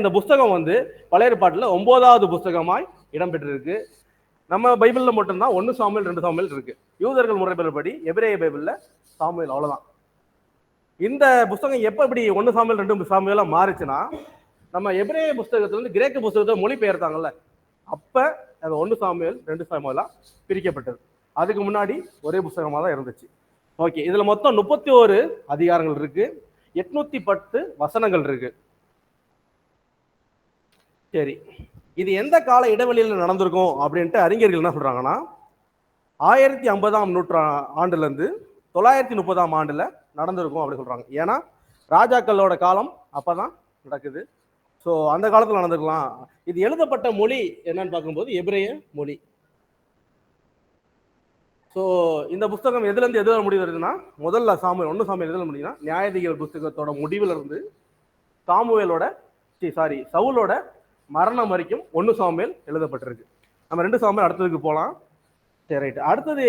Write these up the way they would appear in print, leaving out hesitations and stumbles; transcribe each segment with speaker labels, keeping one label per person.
Speaker 1: இந்த புஸ்தகம் வந்து பழைய ஏற்பாட்டில் 9வது புஸ்தகமாய் இடம்பெற்றிருக்கு. நம்ம பைபிளில் மட்டும்தான் 1 சாமுவேல் 2 சாமுவேல் இருக்கு. யூதர்கள் முறைப்படி எபிரேய பைபிளில் சாமுவேல், அவ்வளவுதான். இந்த புஸ்தகம் எப்ப இப்படி 1 சாமுவேல் 2 சாமுவேலா மாறுச்சுன்னா, நம்ம எபிரேய புஸ்தகத்துல இருந்து கிரேக்க புஸ்தகத்தை மொழி பெயர்த்தாங்கல்ல, அப்ப அது 1 சாமுவேல் 2 சாமுவேலா பிரிக்கப்பட்டது. அதுக்கு முன்னாடி ஒரே புஸ்தகமா தான் இருந்துச்சு. ஓகே, இதுல மொத்தம் 31 அதிகாரங்கள் இருக்கு, 810 வசனங்கள் இருக்கு. சரி, இது எந்த கால இடைவெளியில் நடந்திருக்கும் அப்படின்ட்டு அறிஞர்கள் என்ன சொல்றாங்கன்னா, 1050ஆம் ஆண்டுல இருந்து 930ஆம் ஆண்டுல நடந்திருக்கும் அப்படி சொல்றாங்க. ஏன்னா ராஜாக்களோட காலம் அப்பதான் நடக்குது. ஸோ அந்த காலத்தில் நடந்துக்கலாம். இது எழுதப்பட்ட மொழி என்னன்னு பார்க்கும்போது எபிரேய மொழி. ஸோ இந்த புஸ்தகம் எதுல இருந்து எதுல முடிவு வருதுன்னா, முதல்ல சாமுவேல் 1 சாமுவேல் எதுல முடியுதுன்னா, நியாயாதிபதிகள் புஸ்தகத்தோட முடிவுல இருந்து சவுலோட மரணம் வரைக்கும் 1 சாமுவேல் எழுதப்பட்டிருக்கு. நம்ம 2 சாமுவேல் அடுத்ததுக்கு போகலாம். சரி, ரைட். அடுத்தது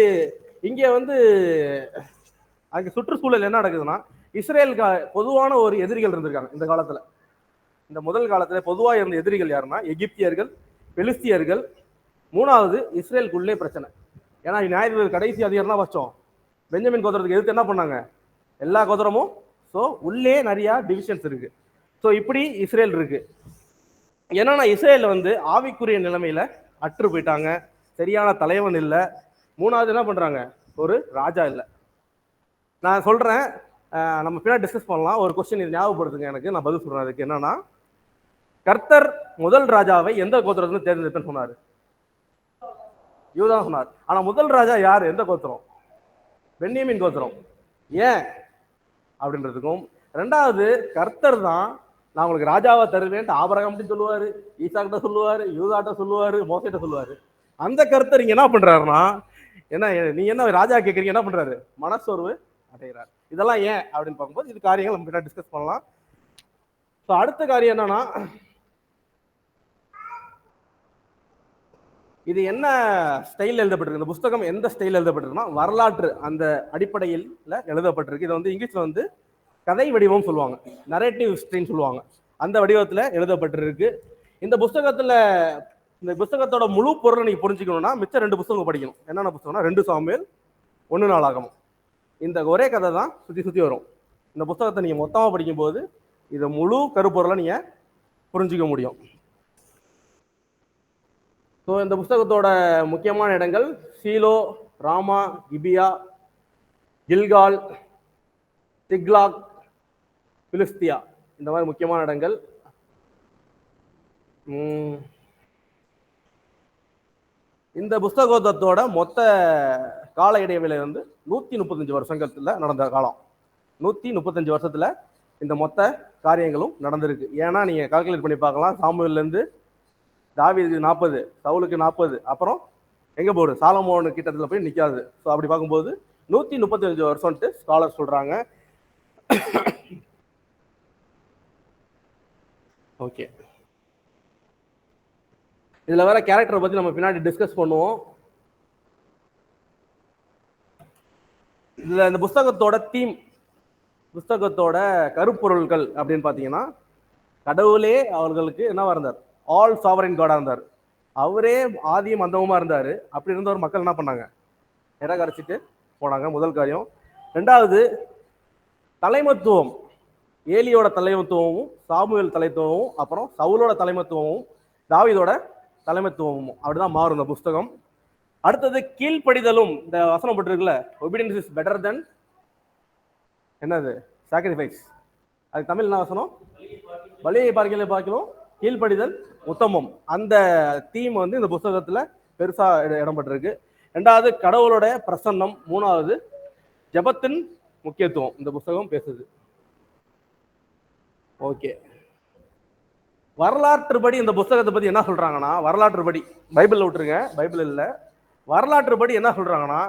Speaker 1: இங்க வந்து அங்கே சுற்றுச்சூழல் என்ன நடக்குதுன்னா, இஸ்ரேலுக்கு பொதுவான ஒரு எதிரிகள் இருந்திருக்காங்க இந்த காலத்துல. இந்த முதல் காலத்துல பொதுவாக இருந்த எதிரிகள் யாருன்னா, எகிப்தியர்கள், பெலிஸ்தியர்கள். 3வது இஸ்ரேலுக்குள்ளே பிரச்சனை. ஏன்னா நியாயாதிபதிகள் கடைசி அதிகாரம் தான் வச்சோம். பெஞ்சமின் கோத்திரத்துக்கு எதிர்த்து என்ன பண்ணாங்க, எல்லா கோத்திரமும். ஸோ உள்ளே நிறைய டிவிஷன்ஸ் இருக்கு. ஸோ இப்படி இஸ்ரேல் இருக்கு. என்னன்னா இஸ்ரேல் வந்து ஆவிக்குரிய நிலைமையில அற்று போயிட்டாங்க, சரியான தலைவன் இல்லை. 3வது என்ன பண்றாங்க, ஒரு ராஜா இல்லை. நான் சொல்றேன், நம்ம பின்னாடி டிஸ்கஸ் பண்ணலாம். ஒரு கொஸ்டின் இது ஞாபகப்படுத்துங்க எனக்கு, நான் பதில் சொல்றேன். அதுக்கு என்னன்னா, கர்த்தர் முதல் ராஜாவை எந்த கோத்திரத்துல தேர்ந்தெடுப்பேன்னு சொன்னாரு? யூதா சொன்னார். ஆனா முதல் ராஜா யாரு, எந்த கோத்திரம்? பென்யமீன் கோத்திரம். ஏன் அப்படின்றதுக்கும், 2வது கர்த்தர் தான் நான் உங்களுக்கு ராஜாவை தருவேன் ஆபிரகாம்கிட்ட சொல்லுவாரு, ஈசாக்கிட்ட சொல்லுவாரு, யூதாட்ட சொல்லுவாரு, மோசேட்ட சொல்லுவாரு. அந்த கர்த்தர் இங்க என்ன பண்றாருன்னா, என்ன நீ என்ன ராஜா கேட்கறீங்க, என்ன பண்றாரு, மனசோர்வு அடைகிறார். இதெல்லாம் ஏன் அப்படின்னு பார்க்கும்போது இது காரியங்கள் நம்ம பின்னாடி டிஸ்கஸ் பண்ணலாம். ஸோ அடுத்த காரியம் என்னன்னா, இது என்ன ஸ்டைல் எழுதப்பட்டிருக்கு, இந்த புஸ்தகம் எந்த ஸ்டைல் எழுதப்பட்டிருக்குன்னா, வரலாற்று அந்த அடிப்படையில் எழுதப்பட்டிருக்கு. இதை வந்து இங்கிலீஷ்ல வந்து கதை வடிவம் சொல்லுவாங்க, நரேட்டிவ் ஹிஸ்டரின்னு சொல்லுவாங்க. அந்த வடிவத்துல எழுதப்பட்டிருக்கு. இந்த புஸ்தகத்தோட முழு பொருளை நீங்க புரிஞ்சுக்கணும்னா மிச்சம் 2 புத்தகம் படிக்கணும். என்னென்ன புத்தகம்னா 2 சாமுவேல், 1 நாளாகமம். இந்த ஒரே கதை தான் சுத்தி வரும். இந்த புத்தகத்தை நீங்க மொத்தமா படிக்கும்போது இதை முழு கருப்பொருளை நீங்க புரிஞ்சுக்க முடியும். ஸோ இந்த புஸ்தகத்தோட முக்கியமான இடங்கள் சீலோ, ராமா, கிபியா, கில்கால், திக்லாக், பிலிஸ்தியா, இந்த மாதிரி முக்கியமான இடங்கள். இந்த புஸ்தகத்தோட மொத்த கால இடைவெளி வந்து 135 வருஷங்கள்ல நடந்த காலம். 135 வருஷத்துல இந்த மொத்த காரியங்களும் நடந்திருக்கு. ஏன்னா நீங்க கால்குலேட் பண்ணி பார்க்கலாம், சாமுவேல்ல இருந்து தாவீதுக்கு 40, சவுலுக்கு 40, அப்புறம் எங்க போகுது, சாலமோனு கிட்டத்துல போய் நிக்காது. ஸோ அப்படி பார்க்கும்போது 135 வருஷம்ட்டு ஸ்காலர் சொல்றாங்க. ஓகே, இதுல வேற கேரக்டரை பத்தி நம்ம பின்னாடி டிஸ்கஸ் பண்ணுவோம். இதுல இந்த புஸ்தகத்தோட தீம், புஸ்தகத்தோட கருப்பொருள்கள் அப்படின்னு பாத்தீங்கன்னா, கடவுளே அவர்களுக்கு என்னவா இருந்தார், ஆல் சாவரின் காடா இருந்தார். அவரே ஆதியும் அந்தமுமா இருந்தாரு. அப்படி இருந்த ஒரு மக்கள் என்ன பண்ணாங்க, நிராகரிச்சுட்டு போனாங்க, முதல் காரியம். 2வது தலைமத்துவம், ஏலியோட தலைமத்துவமும், சாமுவேல் தலைத்துவமும், அப்புறம் சவுலோட தலைமத்துவமும், தாவீதோட தலைமத்துவமும் அப்படிதான் மாறும் இந்த புஸ்தகம். அடுத்தது கீழ்ப்படிதலும். இந்த வசனம் பட்டிருக்குல்ல, ஒபீடியன்ஸ் இஸ் பெட்டர் தென் என்னது, சாக்ரிஃபைஸ். அதுக்கு தமிழ் என்ன வசனம், பலியை பார்க்கலாம் கீழ்ப்படிதல் உத்தமம். அந்த தீம் வந்து இந்த புஸ்தகத்துல பெருசா இடம்பெற்றிருக்கு. 2வது கடவுளோட பிரசன்னம். 3வது ஜெபத்தின் முக்கியத்துவம் இந்த புஸ்தகம் பேசுது. ஓகே, வரலாற்றுப்படி இந்த புஸ்தகத்தை பத்தி என்ன சொல்றாங்கன்னா, வரலாற்றுப்படி, பைபிள்ல விட்டுருங்க, பைபிள் இல்ல, வரலாற்றுப்படி என்ன சொல்றாங்கன்னா,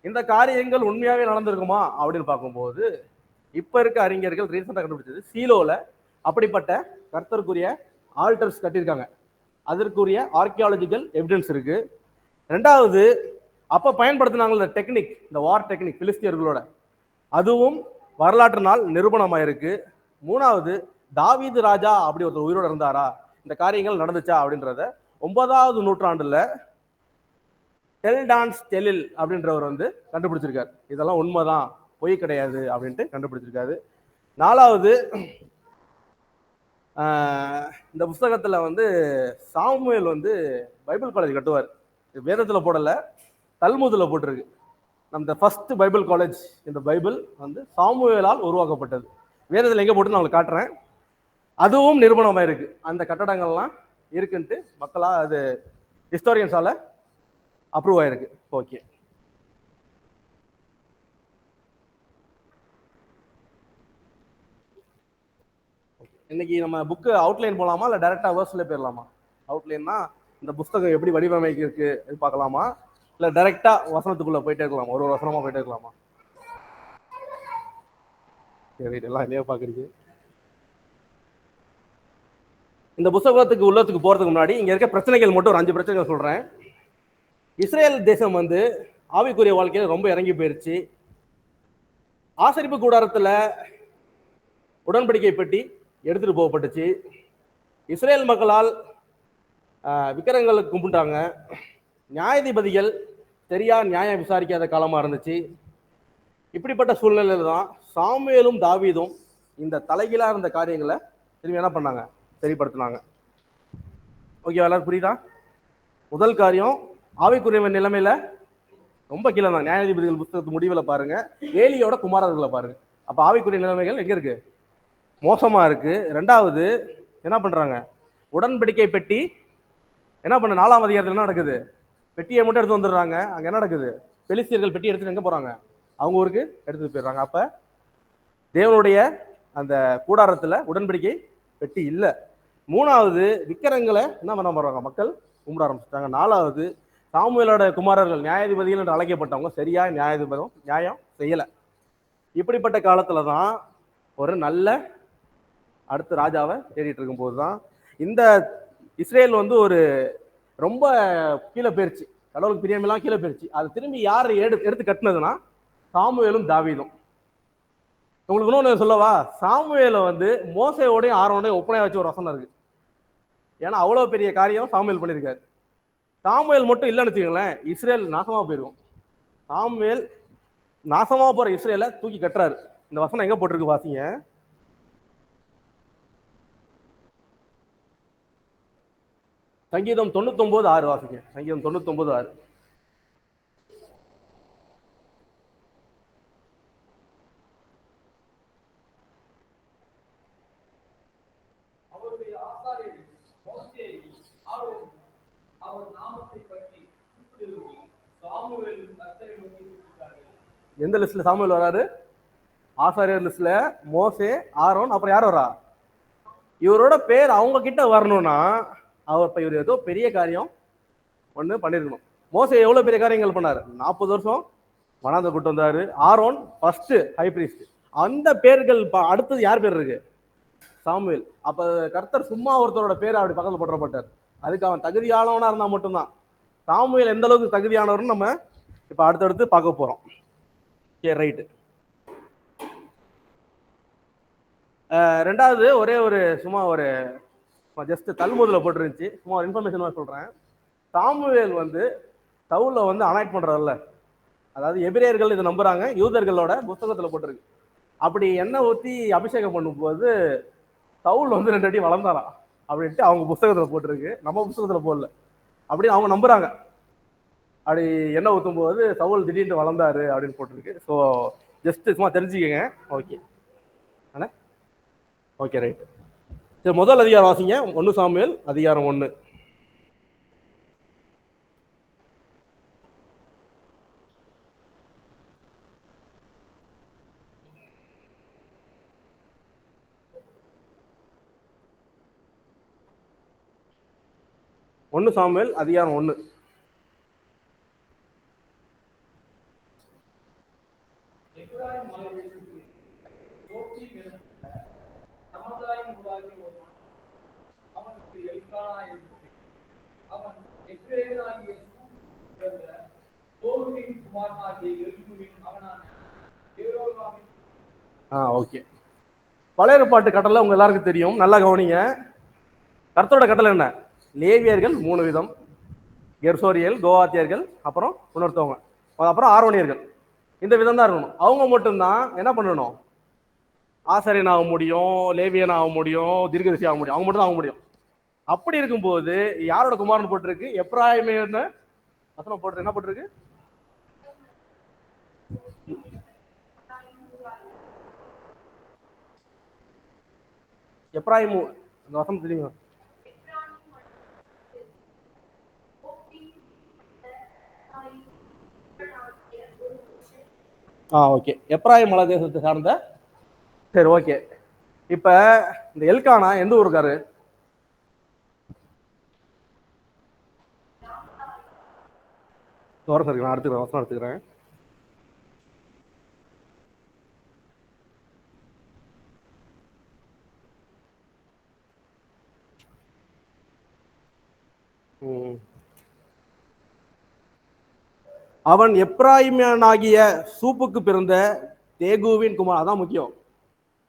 Speaker 1: இந்த காரியங்கள் உண்மையாவே நடந்திருக்குமா அப்படின்னு பார்க்கும்போது, இப்ப இருக்க அறிஞர்கள் ரீசெண்டா கண்டுபிடிச்சது, சீலோல அப்படிப்பட்ட கர்த்தருக்குரிய ஆல்டர்ஸ் கட்டியிருக்காங்க. அதற்குரிய ஆர்கியாலஜிக்கல் எவிடன்ஸ் இருக்கு. 2வது அப்ப பயன்படுத்தினாங்க டெக்னிக், இந்த வார் டெக்னிக் பிலிஸ்தியர்களோட, அதுவும் வரலாற்று நாள் நிரூபணமாயிருக்கு. 3வது தாவீது ராஜா அப்படி ஒருத்தர் உயிரோடு இருந்தாரா, இந்த காரியங்கள் நடந்துச்சா அப்படின்றத 9வது நூற்றாண்டுல டெல்டான்ஸ் டெலில் அப்படின்றவர் வந்து கண்டுபிடிச்சிருக்காரு. இதெல்லாம் உண்மைதான், பொய் கிடையாது அப்படின்ட்டு கண்டுபிடிச்சிருக்காரு. 4வது, இந்த புஸ்தகத்துல வந்து சாமுவேல் வந்து பைபிள் காலேஜ் கட்டுவார். வேதத்துல போடல, தல்முதுல போட்டிருக்கு. நம்ம ஃபர்ஸ்ட் பைபிள் காலேஜ், இந்த பைபிள் வந்து சாமுவேலால் உருவாக்கப்பட்டது. வேதத்துல எங்க போட்டு நான் உங்களுக்கு காட்டுறேன். அதுவும் நிரூபணமா இருக்கு. அந்த கட்டடங்கள்லாம் இருக்குன்ட்டு மக்களா, அது ஹிஸ்டோரியன்ஸால அப்ரூவ் ஆயிருக்கு. ஓகே, இன்னைக்கு நம்ம புக்கு அவுட்லைன் போகலாமா இல்லை டைரக்டா வேர்ஸ்ல போயிடலாமா? அவுட்லைன்னா இந்த புஸ்தகம் எப்படி வடிவமைக்கு பார்க்கலாமா, இல்லை டைரக்டா வசனத்துக்குள்ள போயிட்டே இருக்கலாமா, ஒரு வசனமா போயிட்டே இருக்கலாமா? சரி, எல்லாம் இல்லையா பாக்குறீங்க. இந்த புத்தகத்துக்கு உள்ளத்துக்கு போறதுக்கு முன்னாடி இங்க இருக்க பிரச்சனைகள் மட்டும் ஒரு 5 பிரச்சனைகள் சொல்றேன். இஸ்ரேல் தேசம் வந்து ஆவிக்குரிய வாழ்க்கையில ரொம்ப இறங்கி போயிருச்சு. ஆசரிப்பு கூடாரத்துல உடன்படிக்கை பெட்டி எடுத்துட்டு போகப்பட்டுச்சு. இஸ்ரேல் மக்களால் விக்கிரங்களுக்கு கும்பிட்டாங்க. நியாயாதிபதிகள் சரியா நியாயம் விசாரிக்காத காலமா இருந்துச்சு. இப்படிப்பட்ட சூழ்நிலையில தான் சாமுவேலும் தாவீதும் இந்த தலைகீழா இருந்த காரியங்களை திரும்பி என்ன பண்ணாங்க, சரிப்படுத்தினாங்க. ஓகே, எல்லாரும் புரியுதா? முதல் காரியம், ஆவிக்குரிய நிலைமையில ரொம்ப கீழே தான். நியாயாதிபதிகள் புத்தகத்து முடிவில் பாருங்க, ஏலியோட குமாரர்களை பாருங்க. அப்ப ஆவிக்குரிய நிலைமைகள் எங்க இருக்கு, மோசமா இருக்கு. 2வது என்ன பண்றாங்க, உடன்படிக்கை பெட்டி என்ன பண்ண 4ஆம் அதிகாரத்தில் என்ன நடக்குது, பெட்டியை மட்டும் எடுத்து வந்துடுறாங்க. அங்க என்ன நடக்குது, பெலிஸ்தியர்கள் பெட்டி எடுத்துட்டு எங்க போறாங்க, அவங்க ஊருக்கு எடுத்துட்டு போயிடுறாங்க. அப்ப தேவனுடைய அந்த கூடாரத்துல உடன்படிக்கை பெட்டி இல்லை. 3வது விக்கிரங்களை என்ன பண்ண போறாங்க, மக்கள் கும்பிட ஆரம்பிச்சிட்டாங்க. 4வது சாமுவேலோட குமாரர்கள் நியாயாதிபதிகள் என்று அழைக்கப்பட்டவங்க சரியா நியாயம் செய்யல. இப்படிப்பட்ட காலத்துல தான் ஒரு நல்ல அடுத்த ராஜாவை தேடிட்டு இருக்கும் போதுதான் இந்த இஸ்ரேல் வந்து ஒரு ரொம்ப கீழே போயிருச்சு, கடவுளுக்கு பிரியமெல்லாம் கீழே போயிருச்சு. அது திரும்பி யார் எடுத்து கட்டினதுன்னா சாமுவேலும் தாவீதும். உங்களுக்கு இன்னொன்று சொல்லவா, சாமுவேலை வந்து மோசையோடையும் ஆரோனையும் ஒப்பனை வச்சு ஒரு வசனம் இருக்கு. ஏன்னா அவ்வளோ பெரிய காரியம் சாமுவேல் பண்ணியிருக்காரு. சாமுவேல் மட்டும் இல்லைன்னு வச்சுக்கோங்களேன், இஸ்ரேல் நாசமா போயிருக்கும். சாமுவேல் நாசமா போற இஸ்ரேலை தூக்கி கட்டுறாரு. இந்த வசனம் எங்க போட்டிருக்கு வாசிங்க, சங்கீதம் 99:6 வாசிங்க. சங்கீதம் 99:6. எந்த லிஸ்ட்ல சாமுவேல் வராரு, ஆசாரியர் லிஸ்ட்ல மோசே, ஆரோன், அப்புறம் யார் வரா, இவரோட பேர் அவங்க கிட்ட வரணும்னா அவர் இவர் ஏதோ பெரிய காரியம் ஒண்ணு பண்ணிருக்கணும். மோசே எவ்வளவு பெரிய காரியங்கள் பண்ணாரு, 40 வருஷம் வனாந்த கூட்டு வந்தாரு. Aaron first high priest. அந்த பேர்கள் அடுத்தது யார் பேர் இருக்கு, சாமுவேல். அப்ப கர்த்தர் சும்மா ஒருத்தரோட பேர் அப்படி பக்கத்துல போட்டப்பட்டார். அதுக்கு அவன் தகுதியானவனா இருந்தா மட்டும்தான். சாமுவேல் எந்த அளவுக்கு தகுதியானவர்னு நம்ம இப்ப அடுத்தடுத்து பார்க்க போறோம். சரி, ரைட்டு. 2வது ஒரே ஒரு சும்மா ஒரு ஜஸ்ட் தல்முதுல போட்டுருந்துச்சு, சும்மா ஒரு இன்ஃபர்மேஷன் சொல்றேன். சாமுவேல் வந்து சவுல வந்து அனாய்ட் பண்றதில்ல, அதாவது எபிரேயர்கள் இதை நம்புறாங்க, யூதர்களோட புத்தகத்துல போட்டிருக்கு. அப்படி எண்ணெய் ஊற்றி அபிஷேகம் பண்ணும்போது சவுல் வந்து 2 அடி வளர்ந்தாராம் அப்படின்ட்டு அவங்க புத்தகத்துல போட்டிருக்கு, நம்ம புத்தகத்துல போடல. அப்படின்னு அவங்க நம்புறாங்க. அப்படி எண்ணெய் ஊற்றும் போது சவுல் திடீர்னு வளர்ந்தாரு அப்படின்னு போட்டிருக்கு. ஸோ ஜஸ்ட் சும்மா தெரிஞ்சுக்கங்க. ஓகே அண்ணா, ஓகே ரைட். சரி, முதல் அதிகாரம் வாசிங்க, 1 சாமுவேல் அதிகாரம் 1. சாமுவேல் அதிகாரம் 1. ஓகே, பழைய ஏற்பாட்டு கட்டளை உங்க எல்லாருக்கும் தெரியும், நல்லா கவனிங்க. கர்த்தரோட கட்டளை என்ன? லேவியர்கள் 3 விதம், கெர்சோரியல், கோவாத்தியர்கள், அப்புறம் இன்னொருத்தவங்க, அப்புறம் ஆரோனியர்கள். இந்த விதம் தான் இருக்கணும். அவங்க மட்டும்தான் என்ன பண்ணணும்? ஆசாரியன் ஆக முடியும், லேவியன் ஆக முடியும், தீர்க்கதரிசி ஆக முடியும். அவங்க மட்டும் தான் ஆக முடியும். அப்படி இருக்கும்போது யாரோட குமாரன் போட்டிருக்கு? எப்ராயிம்னு வசனம் போட்டு என்ன போட்டிருக்கு? எப்ராயிம். அந்த வசனம் தெரியுங்க? ஓகே. எப்ராயிம் மலை தேசத்தை சார்ந்த. சரி, ஓகே. இப்ப இந்த எல்கானா எந்த ஊருக்காரு? நான் எடுத்துக்கிறேன், வசனம் எடுத்துக்கிறேன். அவன் எப்ராயிமானாகிய சூப்புக்கு பிறந்த தேகுவின் குமார். அதான் முக்கியம்.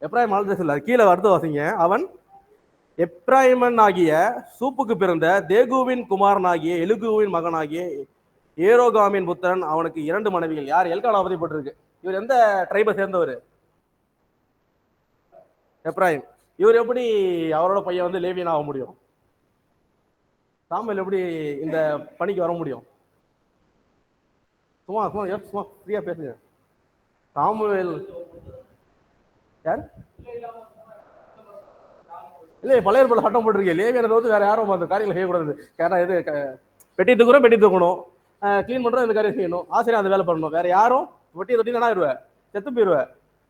Speaker 1: எப்ராயிம் மலை கீழே அடுத்து வாசிங்க. அவன் எப்ராயிமன் ஆகிய சூப்புக்கு பிறந்த தேகுவின் குமாரனாகிய எலுகுவின் மகனாகிய ஏரோகாமின் புத்திரன். அவனுக்கு 2 மனைவிகள். யார்? எல்கானா பத்தி போட்டிருக்கு. இவர் எந்த ட்ரைபை சேர்ந்தவர்? எப்ராயிம். இவர் எப்படி அவரோட பையன் வந்து லேவியன் ஆக முடியும்? சாமுவேல் எப்படி இந்த பணிக்கு வர முடியும்? சும்மா ஃப்ரீயா பேசுங்க. சாமுவேல் யார்? இல்ல, பழைய ஏற்பாடுல சட்டம் போட்டிருக்கேன், லேவியனை வந்து வேற யாரும் அந்த காரியங்களை செய்யக்கூடாது. கேட்டா எது? பெட்டி தூக்கணும், கிளீன் பண்றோம், இந்த காரியம் செய்யணும், ஆசிரியர் அந்த வேலை பண்ணணும். வேற யாரும் வெட்டியை தொட்டி என்ன ஆயிடுவேன்? செத்து போயிடுவேன்.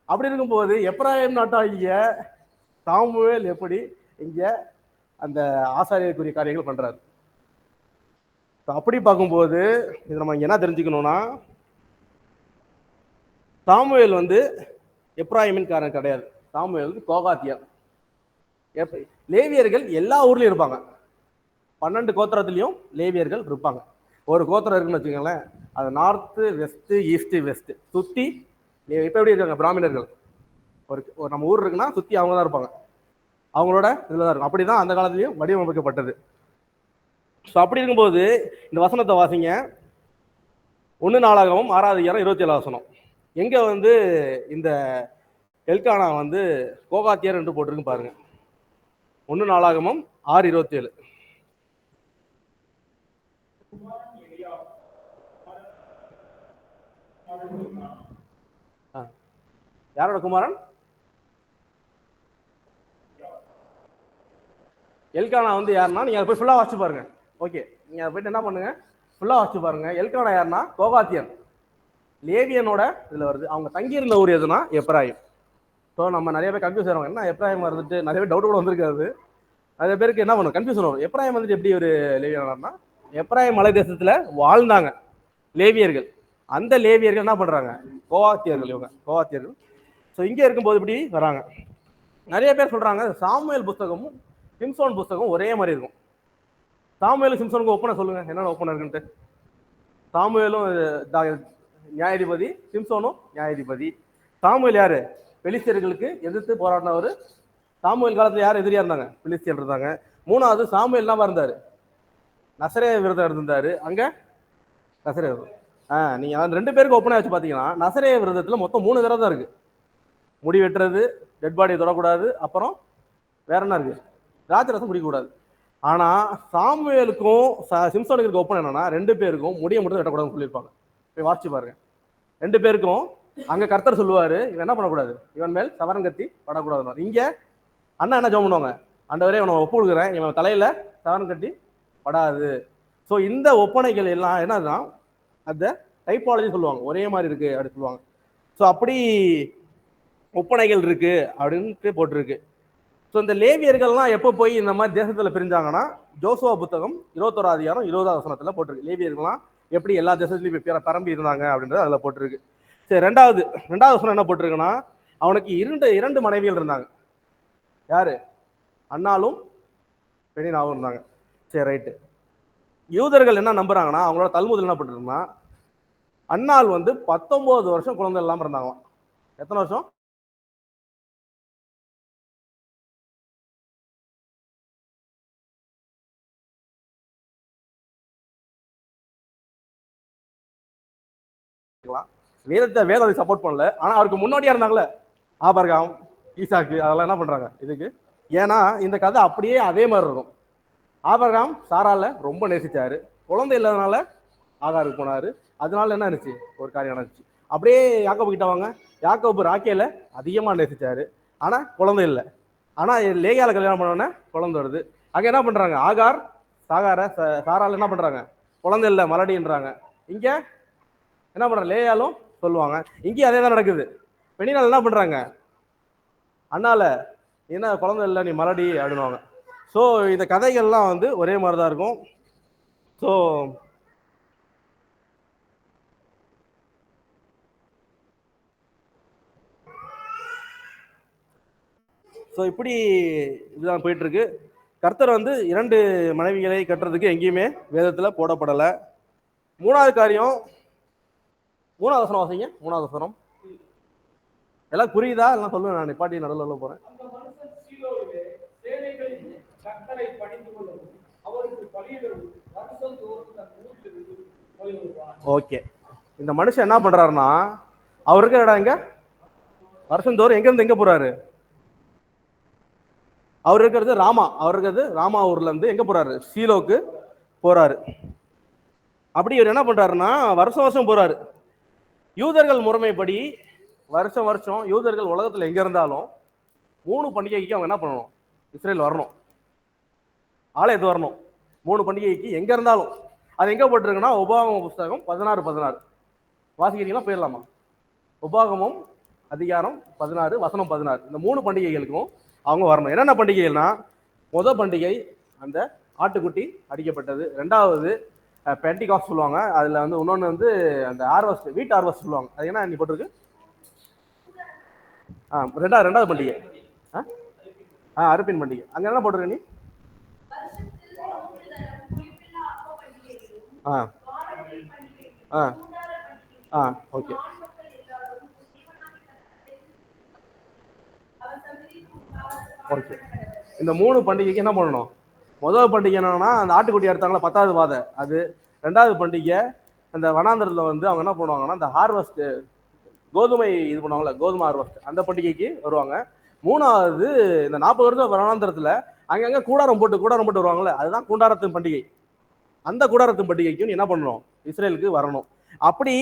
Speaker 1: அப்படி இருக்கும்போது எப்ராயிம் நாட்டாகிய சாமுவேல் எப்படி இங்க அந்த ஆசாரியருக்குரிய காரியங்கள் பண்றாரு? அப்படி பார்க்கும்போது இது நம்ம என்ன தெரிஞ்சுக்கணும்னா, சாமுவேல் வந்து எப்ராயிமின் காரன் கிடையாது. சாமுவேல் வந்து கோகாத்தியர். லேவியர்கள் எல்லா ஊர்லயும் இருப்பாங்க. 12 கோத்திரத்திலையும் லேவியர்கள் இருப்பாங்க. ஒரு கோத்திரம் இருக்குன்னு வச்சுக்கோங்களேன், அது நார்த்து, வெஸ்ட், ஈஸ்ட், வெஸ்ட் சுத்தி இப்ப எப்படி இருக்காங்க பிராமணர்கள். ஒரு நம்ம ஊர் இருக்குன்னா சுத்தி அவங்க தான் இருப்பாங்க, அவங்களோட இதுல தான் இருக்கும். அப்படிதான் அந்த காலத்திலையும் வடிவமைக்கப்பட்டது. ஸோ அப்படி இருக்கும்போது இந்த வசனத்தை வாசிங்க. 1 நாளாகமும் 6வது அதிகாரம் 27 வசனம். எங்க வந்து இந்த எல்கானா வந்து கோகாத்தியர் என்று போட்டிருக்கு பாருங்க. 1 நாளாகமும் 6:27. யாரோட குமாரன்? எல்கானா வந்து யாருன்னா, நீங்க போய் ஃபுல்லா வாசிச்சு பாருங்க. ஓகே, நீங்க போயிட்டு என்ன பண்ணுங்க, ஃபுல்லா வாசிச்சு பாருங்க. எல்கானா யாருன்னா கோகாத்தியன், லேவியனோட இதுல வருது. அவங்க தங்கி இருந்த ஊர் எதுனா எப்ராயிம். ஸோ நம்ம நிறைய பேர் கன்ஃபியூஸ் ஆகிறோம், என்ன எப்ராயிம் வந்துட்டு நிறைய பேர் டவுட் கூட வந்திருக்காது. நிறைய பேருக்கு என்ன பண்ணும், கன்ஃபியூஸ் ஆகும். எப்ராயிம் வந்துட்டு எப்படி ஒரு லேவியனா? எப்ராயிம் மலை தேசத்துல வாழ்ந்தாங்க லேவியர்கள். அந்த லேவியர்கள் என்ன பண்றாங்க? கோவாத்தியர்கள். இவங்க கோவாத்தியர்கள். ஸோ இங்கே இருக்கும்போது இப்படி வராங்க. நிறைய பேர் சொல்றாங்க சாமுவேல் புஸ்தகமும் சிம்சோன் புஸ்தகம் ஒரே மாதிரி இருக்கும். சாமுவேலும் சிம்சோனுக்கு ஒப்பனை சொல்லுங்க, என்னென்ன ஒப்பனை இருக்குன்ட்டு. சாமுவேலும் நியாயாதிபதி, சிம்சோனும் நியாயாதிபதி. சாமுவேல் யாரு? பெலிஸ்தியர்களுக்கு எதிர்த்து போராடினவர். சாமுவேல் காலத்துல யார் எதிரியா இருந்தாங்க? பெலிஸ்தியர் இருந்தாங்க. 3வது சாமுவேல் என்ன இருந்தாரு? நசரே விரதம் இருந்தாரு. அங்க நசரே விரதம். நீங்க 2 பேருக்கு ஒப்பனை வச்சு பாத்தீங்கன்னா, நசரே விரதத்துல மொத்தம் 3 விரதம் தான் இருக்கு. முடி வெட்டுறது, டெட் பாடியை தொடக்கூடாது, அப்புறம் வேற என்ன இருக்கு? திராட்சரசம் குடிக்கக்கூடாது. ஆனா சாமுவேலுக்கும் சிம்சோனுக்கு இருக்க ஒப்பனை என்னன்னா, 2 பேருக்கும் முடிய மட்டும் வெட்டக்கூடாதுன்னு சொல்லியிருப்பாங்க. போய் வாசிச்சு பாருங்க. 2 பேருக்கும் அங்க கர்த்தர் சொல்லுவாரு, இவன் என்ன பண்ணக்கூடாது, இவன் மேல் சவரங்கத்தி படக்கூடாது. இங்க அண்ணா என்ன ஜெபம் பண்ணுவாங்க? ஆண்டவரே இவனை ஒப்பு கொடுக்குறேன், இவன் தலையில சவரன் கட்டி படாது. ஸோ இந்த ஒப்பனைகள் எல்லாம் என்னதான் அந்த டைப்பாலஜி சொல்லுவாங்க, ஒரே மாதிரி இருக்கு அப்படின்னு சொல்லுவாங்க. ஸோ அப்படி ஒப்பனைகள் இருக்கு அப்படின்ட்டு போட்டிருக்கு. ஸோ இந்த லேவியர்கள்லாம் எப்போ போய் இந்த மாதிரி தேசத்துல பிரிஞ்சாங்கன்னா, ஜோசுவா புத்தகம் 21வது அதிகாரம் 20வது வசனத்துல போட்டிருக்கு. லேவியர்கள்லாம் எப்படி எல்லா தேசத்துலையும் பரம்பி இருந்தாங்க அப்படின்றது அதில் போட்டிருக்கு. சரி, ரெண்டாவது வசனம் என்ன போட்டிருக்குன்னா, அவனுக்கு 2 மனைவிகள் இருந்தாங்க. யாரு? அன்னாலும் பெனினாவும் இருந்தாங்க. சரி, ரைட்டு. யூதர்கள் என்ன நம்புறாங்கன்னா, அவங்களோட தல்முதில் என்ன போட்டிருக்குன்னா, அன்னாள் வந்து 19 வருஷம் குழந்தை இல்லாம இருந்தாங்களாம். எத்தனை வருஷம்? இருக்கலாம். வேதம் அதை சப்போர்ட் பண்ணல. ஆனா அவருக்கு முன்னாடியா இருந்தாங்களே ஆபரகாம், ஈசாக்கு, அதெல்லாம் என்ன பண்றாங்க இதுக்கு? ஏன்னா இந்த கதை அப்படியே அதே மாதிரி இருக்கும். ஆபரகாம் சாரால ரொம்ப நேசிச்சாரு, குழந்தை இல்லாதனால ஆகாருக்கு போனாரு. அதனால என்ன இருந்துச்சு? ஒரு காரியம் நடந்துச்சு. அப்படியே யாக்கோபு கிட்ட வாங்க. யாக்கோபு ராக்கேல அதிகமா நேசிச்சாரு, ஆனா குழந்தை இல்லை. ஆனா லேயால கல்யாணம் பண்ணோன்னே குழந்தை வருது. அங்க என்ன பண்றாங்க? ஆகார் சாரால என்ன பண்றாங்க? குழந்தை இல்லை மலடின்றாங்க. இங்க என்ன பண்றாங்க? லேயாலும் சொல்லுவாங்க. இங்கேயும் அதே தான் நடக்குது. பெண்ணினால் என்ன பண்றாங்க? அண்ணால என்ன குழந்தை இல்லை நீ மலடி அப்படின்வாங்க. ஸோ இந்த கதைகள்லாம் வந்து ஒரே மாதிரி தான் இருக்கும். ஸோ இப்படி இதுதான் போயிட்டு இருக்கு. கர்த்தர் வந்து 2 மனைவிகளை கட்டுறதுக்கு எங்கேயுமே வேதத்துல போடப்படலை. 3வது காரியம், 3வது வசனம் வாசிங்க. 3வது வசனம் எல்லாம் புரியுதா? எல்லாம் சொல்லுவேன், நான் நிப்பாட்டி நடுவில் போறேன். ஓகே, இந்த மனுஷன் என்ன பண்றாருன்னா, அவருக்கு இடம் எங்க? வருஷந்தோறும் எங்க இருந்து எங்க போறாரு? அவர் இருக்கிறது ராமா. அவர் இருக்கிறது ராமா ஊர்ல இருந்து எங்க போறாரு? சீலோக்கு போறாரு. அப்படி இவர் என்ன பண்றாருன்னா வருஷம் வருஷம் போறாரு. யூதர்கள் முறைமைப்படி வருஷம் வருஷம் யூதர்கள் உலகத்துல எங்க இருந்தாலும் 3 பண்டிகைக்கு அவங்க என்ன பண்ணணும்? இஸ்ரேல் வரணும், ஆலயத்து வரணும். 3 பண்டிகைக்கு எங்க இருந்தாலும். அது எங்க போட்டிருக்குன்னா உபாகம புஸ்தகம் 16:16 வாசிக்கிறீங்களா? போயிடலாமா? உபாகமம் அதிகாரம் 16 வசனம் 16. இந்த 3 பண்டிகைகளுக்கும் அவங்க வரணும். என்னென்ன பண்டிகைகள்னா, முதல் பண்டிகை அந்த ஆட்டுக்குட்டி அடிக்கப்பட்டது. 2வது பெண்டிகாஸ்ட் சொல்லுவாங்க. அதுல வந்து இன்னொன்று வந்து அந்த ஹார்வெஸ்ட், வீட் ஹார்வெஸ்ட் சொல்லுவாங்க. அது என்ன நீ போட்டிருக்கு? 2வது பண்டிகை அறுப்பின் பண்டிகை. அங்க என்ன போட்டிருக்க நீ? ஓகே. ஓகே, இந்த 3 பண்டிகைக்கு என்ன பண்ணணும்? முதல் பண்டிகை என்னன்னா அந்த ஆட்டுக்குட்டி எடுத்தாங்களா 10வது வாதை அது. 2வது பண்டிகை அந்த வனாந்தரத்துல வந்து அவங்க என்ன பண்ணுவாங்கன்னா அந்த ஹார்வெஸ்ட், கோதுமை இது பண்ணுவாங்கல்ல, கோதுமை ஹார்வெஸ்ட், அந்த பண்டிகைக்கு வருவாங்க. 3வது இந்த 40 வருஷம் வனாந்தரத்துல அங்கங்க கூடாரம் போட்டு வருவாங்கல்ல, அதுதான் கூடாரத்தின் பண்டிகை. அந்த கூடாரத்தின் பண்டிகைக்கும் என்ன பண்ணணும்? இஸ்ரேலுக்கு வரணும். அப்படி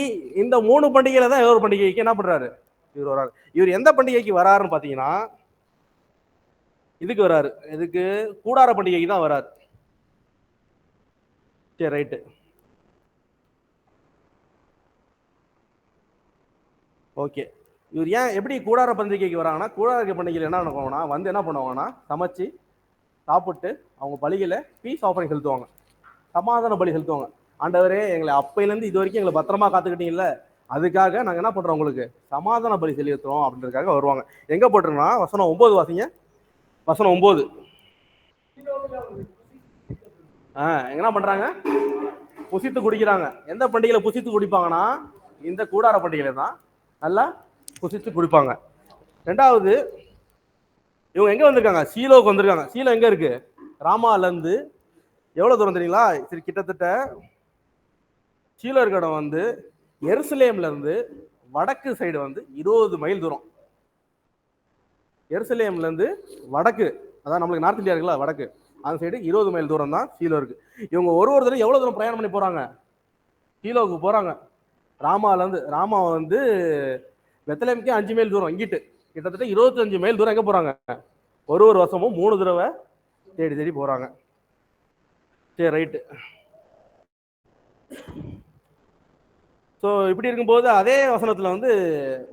Speaker 1: இந்த 3 பண்டிகையில தான் ஒரு பண்டிகைக்கு என்ன பண்றாரு? இவர் வராரு. இவர் எந்த பண்டிகைக்கு வராருன்னு பாத்தீங்கன்னா இதுக்கு வராரு. இதுக்கு கூடார பண்டிகைக்கு தான் வராரு. சரி, ரைட்டு. ஓகே, இவர் ஏன் எப்படி கூடார பண்டிகைக்கு வராங்கன்னா, கூடார பண்டிகையில் என்ன நடக்கும்னா வந்து என்ன பண்ணுவாங்கன்னா சமைச்சு சாப்பிட்டு அவங்க பலிகளை பீஸ் ஆஃபரிங் செலுத்துவாங்க, சமாதான பலி செலுத்துவாங்க. ஆண்டவரே எங்களை அப்பையிலேருந்து இது வரைக்கும் எங்களை பத்திரமா காத்துக்கிட்டீங்கல்ல, அதுக்காக நாங்கள் என்ன பண்றோம்? உங்களுக்கு சமாதான பலி செலுத்துறோம் அப்படின்றதுக்காக வருவாங்க. எங்க போட்டிருக்கோம்னா வசனம் 9 வாசிங்க. வசனம் 9. என்ன பண்றாங்க? புசித்து குடிக்கிறாங்க. எந்த பண்டிகையில புசித்து குடிப்பாங்கன்னா இந்த கூடார பண்டிகையில தான் நல்லா புசித்து குடிப்பாங்க. 2வது இவங்க எங்க வந்திருக்காங்க? சீலோவுக்கு வந்திருக்காங்க. சீலோ எங்க இருக்கு? ராமால இருந்து எவ்வளவு தூரம் தெரியுங்களா? சரி, கிட்டத்தட்ட சீலோ இருக்க இடம் வந்து எருசலேம்ல இருந்து வடக்கு சைடு வந்து 20 மைல் தூரம். எருசலேம்ல இருந்து வடக்கு, அதான் நம்மளுக்கு நார்த் இந்தியா இருக்குல்ல, வடக்கு அந்த சைடு 20 மைல் தூரம் தான் சீலோ இருக்கு. இவங்க ஒரு தடவை எவ்வளவு தூரம் பிரயாணம் பண்ணி போறாங்க? சீலோவுக்கு போறாங்க. ராமால இருந்து, ராமா வந்து பெத்லஹேமுக்கு 5 மைல் தூரம், இங்கிட்டு கிட்டத்தட்ட 25 மைல் தூரம் எங்க போறாங்க? ஒரு வருஷமும் 3 தடவை தேடி போறாங்க. சரி, ரைட்டு. ஸோ இப்படி இருக்கும்போது அதே வசனத்துல வந்து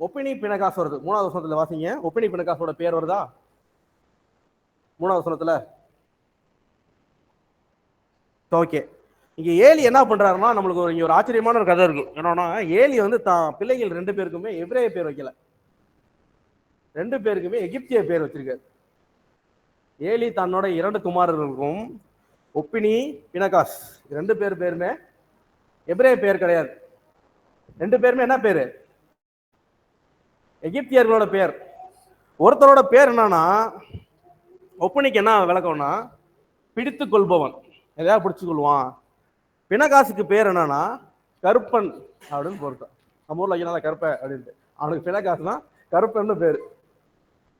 Speaker 1: ஒப்பினி பினகாஸ் வருது. 3வது வசனத்துல வாசிங்க. ஒப்பினி பினகாஸோட பேர் வருதா 3வது வசனத்துல? ஓகே, இங்க ஏலி என்ன பண்றாருன்னா நம்மளுக்கு இங்க ஒரு ஆச்சரியமான ஒரு கதை இருக்கு. என்னன்னா ஏலி வந்து தான் பிள்ளைகள் 2 பேருக்குமே எபிரேய பேர் வைக்கல, 2 பேருக்குமே எகிப்திய பேர் வச்சிருக்காரு. ஏலி தன்னோட 2 குமாரர்களுக்கும் ஒப்பினி பினகாஸ் 2 பேருமே எபிரேய பேர் கிடையாது. 2 பேருமே என்ன பேரு? எகிப்தியர்களோட பேர். ஒருத்தரோட பேர் என்னன்னா, ஒப்பனிக்கு என்ன விளக்கம்னா பிடித்து கொள்பவன், எதையாவது பிடிச்சு கொள்வான். பினகாசுக்கு பேர் என்னன்னா கருப்பன் அப்படின்னு பொருத்தம். நம்ம ஊர்ல வைக்கனால கருப்பை அப்படின்ட்டு. அவனுக்கு பிணைக்காசு தான் கருப்பன்னு பேரு.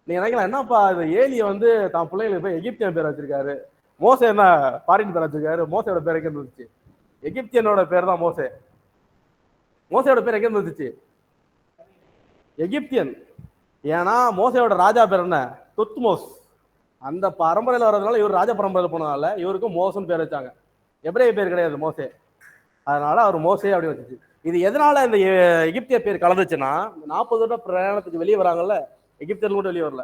Speaker 1: நீங்க நினைக்கலாம் என்னப்பா இந்த ஏலியை வந்து தான் பிள்ளைங்களுக்கு போய் எகிப்தியன் பேர் வச்சிருக்காரு, மோசே என்ன ஃபாரின் பேர் வச்சிருக்காரு, மோசையோட பேர் எங்க இருந்துச்சு? எகிப்தியனோட பேர் தான் மோசே. மோசையோட பேர் எங்க இருந்துச்சு? எகிப்தியன். ஏன்னா மோசையோட ராஜா பேர் என்ன? துத்மோஸ். அந்த பரம்பரையில் வர்றதுனால இவர் ராஜ பரம்பரையில் போனதால இவருக்கு மோசன் பேர் வச்சாங்க. எப்ரேய பேர் கிடையாது மோசே, அதனால அவர் மோசே அப்படி வச்சுச்சு. இது எதனால இந்த எகிப்திய பேர் கலந்துச்சுன்னா, 40 வருடம் பிரயாணத்துக்கு வெளியே வராங்கல்ல, எகிப்தியர்கள் கூட வெளியே வரல.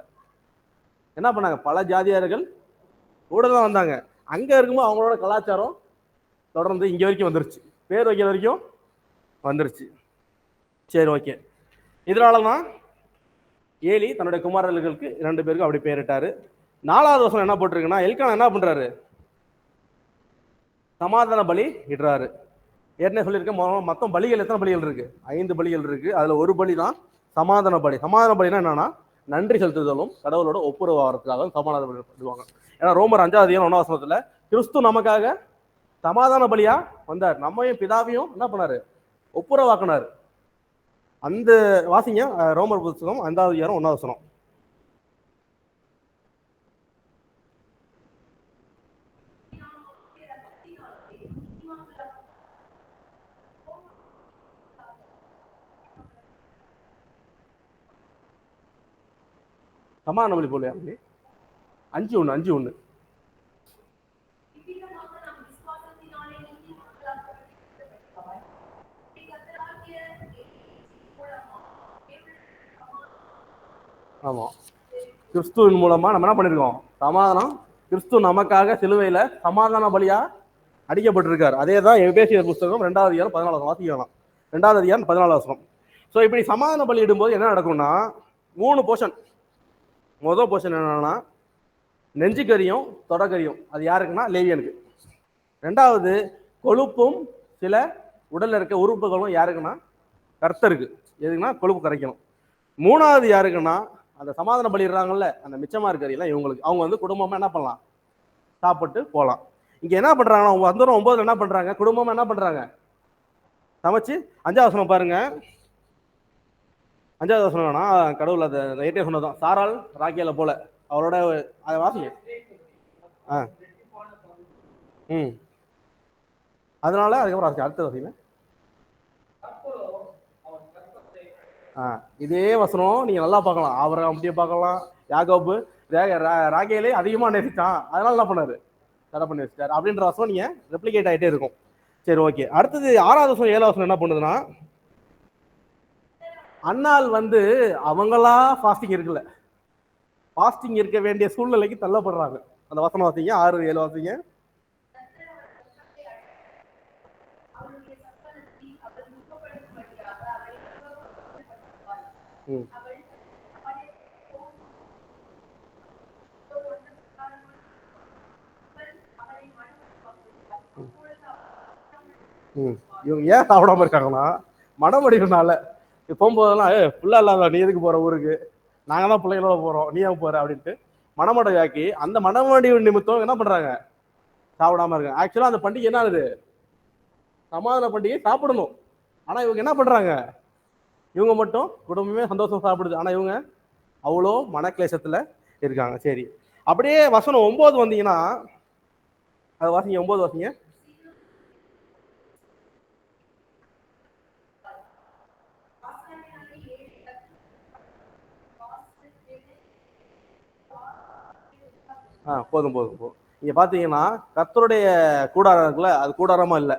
Speaker 1: என்ன பண்ணாங்க? பல ஜாதியார்கள் கூட தான் வந்தாங்க. அங்க இருக்கும்போது அவங்களோட கலாச்சாரம் தொடர்ந்து இங்க வரைக்கும் வந்துருச்சு, பேர் வைக்கிற வரைக்கும் வந்துருச்சு. சரி, ஓகே. இதனாலதான் ஏலி தன்னுடைய குமாரர்களுக்கு 2 பேருக்கும் அப்படி பேரிட்டாரு. 4வது வசனம் என்ன போட்டிருக்குன்னா, எல்கானா என்ன பண்றாரு? சமாதான பலி இடுறாரு. ஏற்கனவே சொல்லியிருக்கேன், மொத்தம் பலிகள் எத்தனை பலிகள் இருக்கு? 5 பலிகள் இருக்கு. அதுல ஒரு பலி தான் சமாதான பலி. சமாதான பலினா என்னன்னா, நன்றி செலுத்துதலும் கடவுளோட ஒப்புரவு ஆகிறதுக்காக சமாதான பலி பண்ணுவாங்க. ஏன்னா ரோமர் 5வது அதிகாரம் 1வது வசனத்துல கிறிஸ்து நமக்காக சமாதான பலியா வந்தார், நம்மையும் பிதாவையும் என்ன பண்ணாரு? ஒப்புரவாக்குனாரு. அந்த வாசிங்க ரோமர் புத்தகம் 5வது அதிகாரம் 1வது வசனம். சமாதான பலி போலையா? 5:1 5:1. ஆமா, கிறிஸ்துவின் மூலமா நம்ம என்ன பண்ணிருக்கோம்? சமாதானம். கிறிஸ்து நமக்காக சிலுவையில சமாதான பலியா அடிக்கப்பட்டிருக்காரு. அதே தான் எபேசியர் புத்தகம் 2வது அதிகாரம் 14 வாசிக்கலாம். 2வது அதிகாரம் 14 வசனம். ஸோ இப்படி சமாதான பலி இடும்போது என்ன நடக்கும்னா, 3 போர்ஷன். முதல் போர்ஷன் என்னன்னா நெஞ்சுக்கரியும் தொடக்கரியும். அது யாருக்குன்னா லேவியனுக்கு. 2வது கொழுப்பும் சில உடல்ல இருக்க உறுப்புகளும் யாருக்குன்னா கர்த்தருக்கு. எதுக்குன்னா கொழுப்பு கரைக்கணும். 3வது யாருக்குன்னா அந்த சமாதான பலிடுறாங்கல்ல, அந்த மிச்சமா இருக்கிறதெல்லாம் இவங்களுக்கு. அவங்க வந்து குடும்பமா என்ன பண்ணலாம்? சாப்பிட்டு போகலாம். இங்க என்ன பண்றாங்கன்னா, வந்துடும் 9ல் என்ன பண்றாங்க? குடும்பமா என்ன பண்றாங்க? சமைச்சு. 5வது வசனம் பாருங்க. 5வது வசனம் வேணா, கடவுள் அதை ஏற்றே சொன்னதான். சாரால் ராக்கேல போல அவரோட அதை வாசிங்க. அதனால அதுக்கப்புறம் அடுத்த வாசிங்க. இதே வசனம் நீங்க நல்லா பார்க்கலாம். அவரை அப்படியே பார்க்கலாம். யாக்கோபு ராகேலே அதிகமா நேசிச்சான், அதனால என்ன பண்ணாரு? தடை பண்ணி வச்சுட்டாரு அப்படின்ற வசனம் நீங்க ரெப்ளிகேட் ஆகிட்டே இருக்கும். சரி, ஓகே. அடுத்தது 6வது வசனம் 7வது வசனம் என்ன பண்ணுதுன்னா, அன்னாள் வந்து அவங்களா ஃபாஸ்டிங் இருக்குல்ல, ஃபாஸ்டிங் இருக்க வேண்டிய சூழ்நிலைக்கு தள்ளப்படுறாங்க. அந்த வசனம் வாசிங்க, 6, 7 வாசிங்க. இவங்க ஏன் சாப்பிடாம இருக்காங்கன்னா, மனமடினால. போகும்போதெல்லாம் ஃபுல்லா இல்லாத, நீ எதுக்கு போற ஊருக்கு, நாங்க தான் பிள்ளைகளோட போறோம், நீ ஏன் போற அப்படின்ட்டு மனமடையாக்கி அந்த மனமடி நிமித்தம் என்ன பண்றாங்க? சாப்பிடாம இருக்காங்க. ஆக்சுவலா அந்த பண்டிகை என்ன ஆகுது? சமாதான பண்டிகை சாப்பிடணும். ஆனா இவங்க என்ன பண்றாங்க? இவங்க மட்டும் குடும்பமே சந்தோஷம் சாப்பிடுது, ஆனா இவங்க அவ்வளோ மனக்லேசத்துல இருக்காங்க. சரி, அப்படியே வசனம் 9 வந்தீங்கன்னா, அது வாசிங்க. 9 வாசிங்க. போதும் போதும் போதும். இங்க பாத்தீங்கன்னா கர்த்தருடைய கூடாரம் இருக்குல்ல, அது கூடாரமா இல்லை,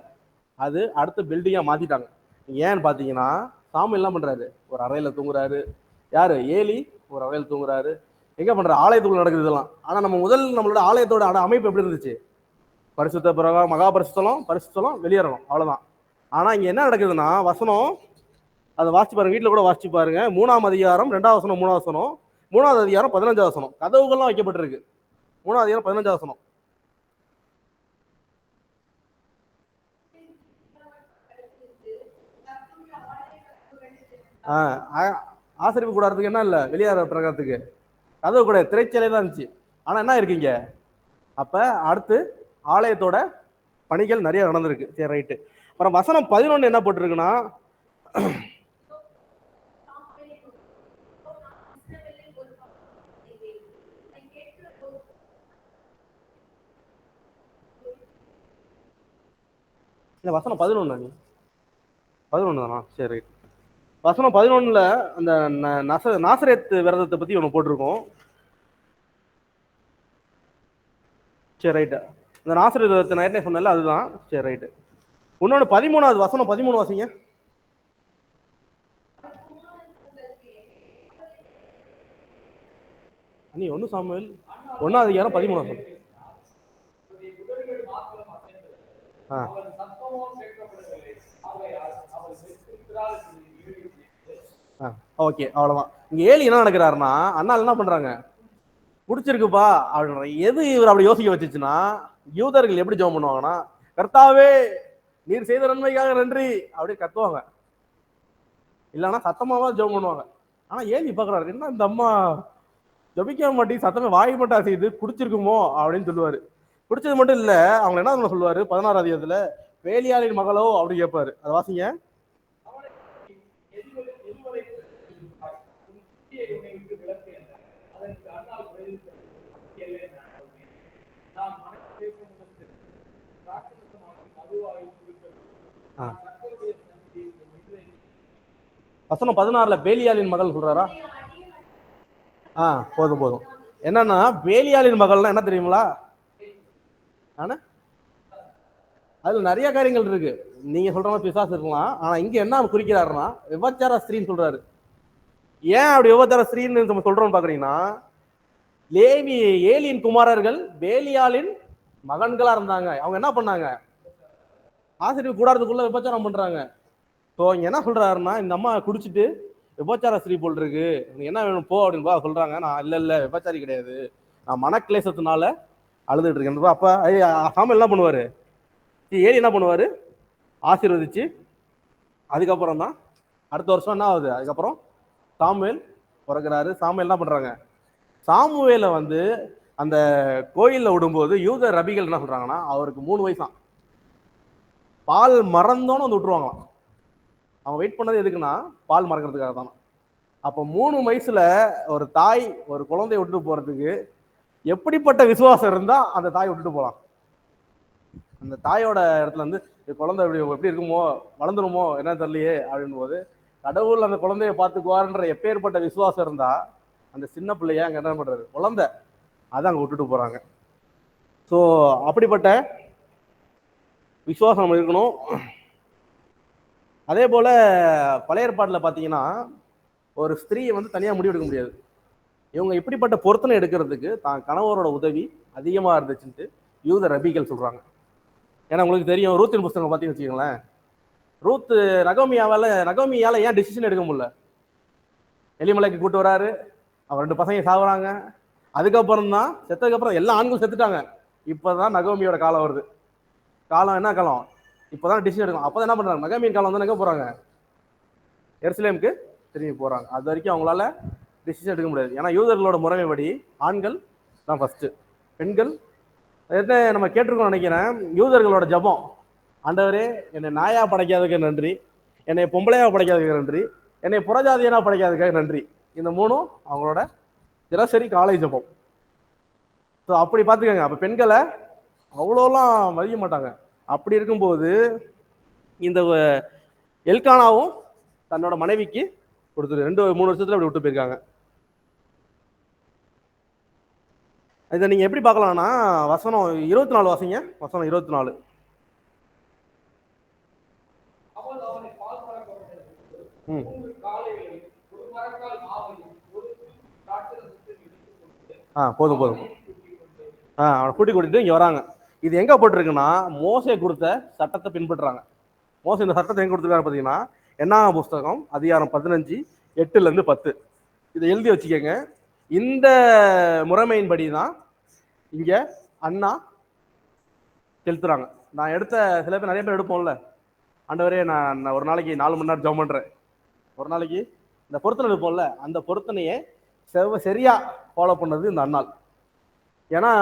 Speaker 1: அது அடுத்த பில்டிங்கா மாத்திட்டாங்க. ஏன்னு பாத்தீங்கன்னா, சாமி என்ன பண்றாரு? ஒரு அறையில தூங்குறாரு. யாரு? ஏலி ஒரு அறையில தூங்குறாரு. எங்க பண்ற? ஆலயத்துக்குள்ள நடக்குது இதெல்லாம். ஆனா நம்ம நம்மளோட ஆலயத்தோட அமைப்பு எப்படி இருந்துச்சு? பரிசுத்த பிரகாரம், மகா பரிசுத்தலம், பரிசுத்தலம், வெளியேறணும், அவ்வளவுதான். ஆனா இங்க என்ன நடக்குதுன்னா, வசனம் அதை வாசிச்சு பாருங்க, வீட்டுல கூட வாசிச்சு பாருங்க. 3ஆம் அதிகாரம் 2வது வசனம், 3வது வசனம், 3வது அதிகாரம் 15வது வசனம். கதவுகள்லாம் வைக்கப்பட்டிருக்கு. 3வது அதிகாரம் 15வது வசனம். ஆசிரியப்பு கூடாரத்துக்கு என்ன இல்லை, வெளியேற பிரகாரத்துக்கு கதவு கூட திரைச்சலை தான் இருந்துச்சு. ஆனா என்ன இருக்கீங்க? அப்ப அடுத்து ஆலயத்தோட பணிகள் நிறைய நடந்திருக்கு. சரி, ரைட்டு. அப்புறம் வசனம் 11 என்ன போட்டிருக்குன்னா, இல்லை வசனம் 11 11 தானா? சரி. வசனம் 11ல் அந்த நாசரேத் விரதத்தை பற்றி ஒன்று போட்டிருக்கோம். சரி ரைட்டு. இந்த நாசரேத் விரதத்தை நான் ஏற்கனவே சொன்னல, அதுதான். சரி ரைட்டு. இன்னொன்று 13வது வசனம் 13 வாசிங்க. நீ 1 சாமுவேல் 1ஆம் அதிகாரம் 13 வசனம். ஓகே, அவ்வளவுதான். இங்க ஏலி என்ன நடக்கிறாருன்னா, அண்ணா என்ன பண்றாங்க, பிடிச்சிருக்குப்பா அப்படின்ற. எது இவர் அப்படி யோசிக்க வச்சுச்சுன்னா, யூதர்கள் எப்படி ஜெபம் பண்ணுவாங்கன்னா, கர்த்தாவே நீர் செய்த நன்மைக்காக நன்றி அப்படி கத்துவாங்க, இல்லைன்னா சத்தமாவா ஜெபம் பண்ணுவாங்க. ஆனா ஏலி பாக்குறாரு, என்ன இந்த அம்மா ஜபிக்க மாட்டி சத்தமே வாய் மட்டும் அசையுது, குடிச்சிருக்குமோ அப்படின்னு சொல்லுவாரு. குடிச்சது மட்டும் இல்ல, அவங்க என்ன சொல்லுவாரு 16 அதிகாரத்துல, வேலியாளின் மகளோ அப்படி கேட்பாரு. அதை வாசிங்க. வசனம் 16ல பேலியாளின் மகள் சொல்றாரா? போதும் போதும். என்னன்னா பேலியாளின் மகள்னா என்ன தெரியுங்களா? ஆனா அதுல நிறைய காரியங்கள் இருக்கு. நீங்க சொல்ற மாதிரி பிசாசு இருக்கலாம். ஆனா இங்க என்ன குறிக்கிறாருன்னா, விபச்சார ஸ்திரீன்னு சொல்றாரு. ஏன் அப்படி விபச்சார ஸ்திரீன்னு நம்ம சொல்றோம்னு பாக்குறீங்கன்னா, லேவி ஏலியின் குமாரர்கள் பேலியாளின் மகன்களா இருந்தாங்க. அவங்க என்ன பண்ணாங்க, ஆசிரியர் கூடாரத்துக்குள்ள விபச்சாரம் பண்றாங்க. ஸோ இங்க என்ன சொல்றாருன்னா, இந்த அம்மா குடிச்சிட்டு விபச்சார ஸ்திரீ போல் இருக்கு, என்ன வேணும் போ அப்படின்னு சொல்றாங்க. நான் இல்ல விபச்சாரி கிடையாது, நான் மனக்லேசத்தினால அழுதுட்டு இருக்கேன். அப்ப சாமுவேல் என்ன பண்ணுவாரு, ஏலி என்ன பண்ணுவாரு, ஆசீர்வதிச்சு அதுக்கப்புறம் தான் அடுத்த வருஷம் என்ன ஆகுது, அதுக்கப்புறம் சாமுவேல் பிறகுறாரு. சாமுவேல் என்ன பண்றாங்க, சாமுவேலை வந்து அந்த கோயில்ல விடும்போது யூத ரபிகள் என்ன சொல்றாங்கன்னா, அவருக்கு 3 வயசாம், பால் மறந்தோன்னு வந்து விட்டுருவாங்களாம். அவங்க வெயிட் பண்ணது எதுக்குன்னா பால் மறக்கிறதுக்காக தான். அப்போ 3 வயசுல ஒரு தாய் ஒரு குழந்தைய விட்டுட்டு போறதுக்கு எப்படிப்பட்ட விசுவாசம் இருந்தா அந்த தாய் விட்டுட்டு போலாம்? அந்த தாயோட இடத்துல வந்து குழந்தை எப்படி இருக்குமோ, வளர்ந்துருமோ என்ன தெரியலையே அப்படின் போது, கடவுள் அந்த குழந்தைய பார்த்துக்குவாருன்ற எப்பேற்பட்ட விசுவாசம் இருந்தா அந்த சின்ன பிள்ளைய அங்க என்ன பண்றாரு, குழந்தை அதை அங்க விட்டுட்டு போறாங்க. ஸோ அப்படிப்பட்ட விசுவாசம் நம்ம இருக்கணும். அதே போல பழைய ஏற்பாட்டில் பார்த்தீங்கன்னா, ஒரு ஸ்திரீயை வந்து தனியாக முடிவெடுக்க முடியாது. இவங்க இப்படிப்பட்ட பொருத்தனை எடுக்கிறதுக்கு தான் கணவரோட உதவி அதிகமாக இருந்துச்சுன்ட்டு யூத ரபிகள் சொல்றாங்க. ஏன்னா உங்களுக்கு தெரியும், ரூத்தின் புஸ்தகம் பார்த்தீங்கன்னு வச்சுக்கோங்களேன், ரூத் நகோமியால ஏன் டிசிஷன் எடுக்க முடியல? எலிமலைக்கு கூட்டு வராரு, அவர் 2 பசங்க சாகுறாங்க. அதுக்கப்புறம் தான் செத்ததுக்கப்புறம் எல்லா ஆண்களும் செத்துட்டாங்க. இப்போதான் நகோமியோட காலம் வருது. காலம் என்ன காலம், இப்போதான் டிசிஷன் எடுக்கும். அப்போதான் என்ன பண்றாங்க, நகோமியின் காலம் வந்து எங்க போறாங்க, எருசலேமுக்கு திரும்பி போறாங்க. அது வரைக்கும் அவங்களால டிசிஷன் எடுக்க முடியாது. ஏன்னா யூதர்களோட முறைமைப்படி ஆண்கள் தான் ஃபர்ஸ்ட், பெண்கள். என்ன நம்ம கேட்டிருக்கோம் நினைக்கிறேன், யூதர்களோட ஜபம், ஆண்டவரே என்னை நாயா படைக்காததுக்கு நன்றி, என்னை பொம்பளையா படைக்காததுக்கு நன்றி, என்னை புறஜாதியனா படைக்காததுக்காக நன்றி. இந்த 3ம் அவங்களோட தினசரி காலை ஜபம். ஸோ அப்படி பார்த்துக்கோங்க. அப்போ பெண்களை அவ்வளோலாம் மதிக்க மாட்டாங்க. அப்படி இருக்கும்போது இந்த எல்கானாவும் தன்னோட மனைவிக்கு கொடுத்துரு 2-3 வருஷத்துல அப்படி விட்டு போயிருக்காங்க. இதை நீங்க எப்படி பார்க்கலாம்னா, வசனம் 24 வாசிங்க. வசனம் 24. போதும் போதும். அவனை கூட்டி கூட்டிட்டு இங்க வராங்க. இது எங்க போட்டிருக்குன்னா, மோசே கொடுத்த சட்டத்தை பின்பற்றுறாங்க. மோசே இந்த சட்டத்தை எங்க கொடுத்துருக்காரு பார்த்தீங்கன்னா, என்னாகும் புஸ்தகம் அதிகாரம் 15:8-10. இதை எழுதி வச்சுக்கோங்க. இந்த முறைமையின்படி தான் இங்க அண்ணா செலுத்துறாங்க. நான் எடுத்த சில பேர் நிறைய பேர் எடுப்போம்ல, ஆண்டவரே நான் ஒரு நாளைக்கு 4 மணி நேரம் ஜெபம் பண்றேன், ஒரு நாளைக்கு இந்த பொருத்தனை எடுப்போம்ல, அந்த பொருத்தனையை சரியா ஃபாலோ பண்ணது இந்த அண்ணாள். ஏன்னா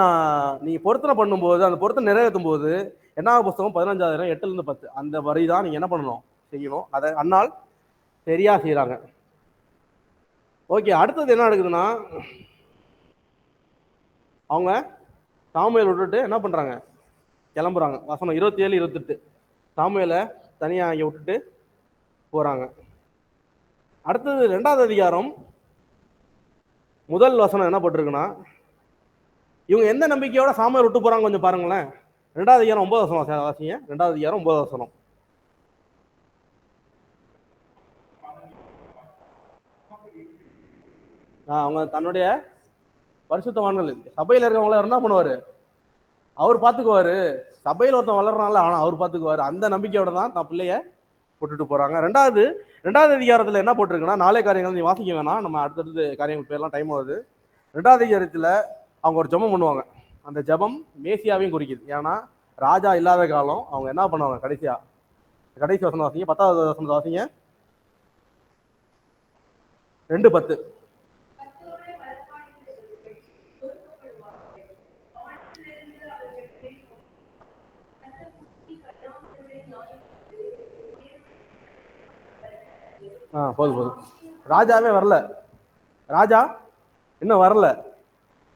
Speaker 1: நீங்க பொருத்தனை பண்ணும்போது, அந்த பொருத்தனை நிறைவேற்றும் போது என்ன புஸ்தகம் 15:8-10 அந்த வரி தான் நீங்க என்ன பண்ணணும், செய்யணும். அதை அண்ணாள் சரியா செய்யறாங்க. ஓகே, அடுத்தது என்ன நடக்குதுன்னா, அவங்க சாமுவேல் விட்டுட்டு என்ன பண்றாங்க, கிளம்புறாங்க. வசனம் 27-28. சாமுவேலை தனியா இங்க விட்டுட்டு போறாங்க. அடுத்தது 2வது அதிகாரம் முதல் வசனம் என்ன போட்டிருக்குன்னா, இவங்க எந்த நம்பிக்கையோட சாமுவேல் விட்டு போறாங்க கொஞ்சம் பாருங்களேன். 2வது அதிகாரம் 9 வசனம் வாசிங்க. 2வது அதிகாரம் 9 வசனம். அவங்க தன்னுடைய பரிசுத்தவான்கள் சபையில இருக்கவங்கள என்ன பண்ணுவாரு, அவர் பார்த்துக்குவாரு. சபையில் ஒருத்தன் வளர்றான்ல, ஆனா அவர் பார்த்துக்குவாரு. அந்த நம்பிக்கையோட தான் தான் பிள்ளைய போட்டுட்டு போறாங்க. 2வது அதிகாரத்துல என்ன போட்டிருக்குன்னா, 4 காரியங்கள் நீ வாசிக்க வேணாம், நம்ம அடுத்தடுத்து காரியங்கள் பேர்லாம் டைம் ஆகுது. 2வது அதிகாரத்துல அவங்க ஒரு ஜெபம் பண்ணுவாங்க. அந்த ஜெபம் மேசியாவையும் குறிக்குது. ஏன்னா ராஜா இல்லாத காலம் அவங்க என்ன பண்ணுவாங்க, கடைசி வசனம் வாசிங்க, 10வது வசனம் வாசிங்க. 2:10. போதும். ராஜாவே வரல, ராஜா இன்னும் வரல.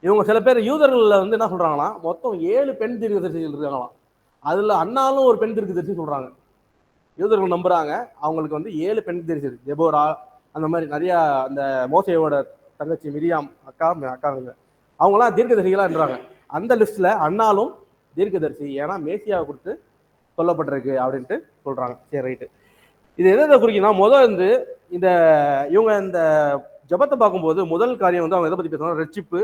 Speaker 1: இவங்க சில பேர் யூதர்கள்ல வந்து என்ன சொல்றாங்கன்னா, மொத்தம் 7 பெண் தீர்க்கதரிசிகள் இருக்காங்களாம். அதுல அண்ணாலும் ஒரு பெண் தீர்க்கதரிசி சொல்றாங்க. யூதர்கள் நம்புறாங்க அவங்களுக்கு வந்து 7 பெண் தீர்க்கதரிசி, தெபோரா அந்த மாதிரி நிறைய, அந்த மோசையோட தங்கச்சி மிரியாம் அக்காங்க அவங்களாம் தீர்க்கதரிசிகளான்றாங்க. அந்த லிஸ்ட்ல அண்ணாலும் தீர்க்கதரிசி, ஏன்னா மேசியாவை கொடுத்து சொல்லப்பட்டிருக்கு அப்படின்ட்டு சொல்றாங்க. சரி, ரைட்டு. இது எதை குறிக்குன்னா, முதல் வந்து இவங்க இந்த ஜபத்தை பார்க்கும்போது முதல் காரியம் வந்து அவங்க எதை பத்தி பேசுவாங்க, ரட்சிப்பு.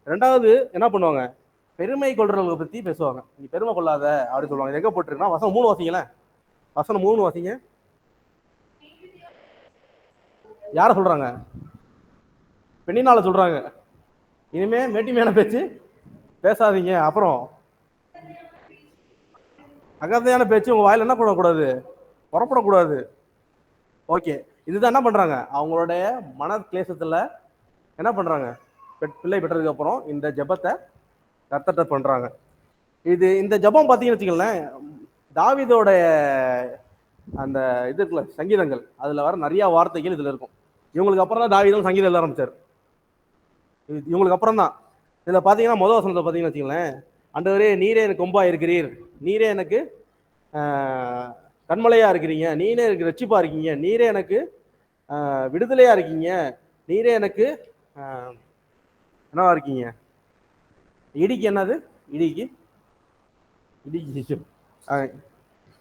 Speaker 1: 2வது என்ன பண்ணுவாங்க, பெருமை கொள்றவங்களை பத்தி பேசுவாங்க. நீ பெருமை கொள்ளாத அப்படின்னு சொல்லுவாங்க. எங்க போட்டிருக்குன்னா, வசனம் 3 வாசிங்களேன். வசனம் 3 வாசிங்க. யார சொல்றாங்க, பெண்ணினால சொல்றாங்க. இனிமே மேட்டிமையான பேச்சு பேசாதீங்க, அப்புறம் அகதையான பேச்சு உங்க வாயில என்ன பண்ணக்கூடாது, புறப்படக்கூடாது. ஓகே, இதுதான் என்ன பண்றாங்க, அவங்களுடைய மன கிளேசத்துல என்ன பண்றாங்க, பிள்ளை பெற்றதுக்கு அப்புறம் இந்த ஜபத்தை கர்த்தர்ட்ட பண்றாங்க. இந்த ஜபம் பார்த்தீங்கன்னு வச்சுக்கோங்களேன், தாவீதோட அந்த இது இருக்குல்ல சங்கீதங்கள், அதுல வர நிறைய வார்த்தைகள் இதுல இருக்கும். இவங்களுக்கு அப்புறம் தான் தாவீதும் சங்கீதம் எழுத ஆரம்பிச்சார். இவங்களுக்கு அப்புறம் தான். இதுல பாத்தீங்கன்னா முதல் வசனத்தை பாத்தீங்கன்னு வச்சுக்கோங்களேன், ஆண்டவரே நீரே எனக்கு கொம்பா இருக்கிறீர், நீரே எனக்கு கண்மலையா இருக்கிறீங்க, நீரே எனக்கு ரட்சிப்பா இருக்கீங்க, நீரே எனக்கு விடுதலையா இருக்கீங்க, நீரே எனக்கு என்னவா இருக்கீங்க, இடிக்கு என்னது, இடிக்கு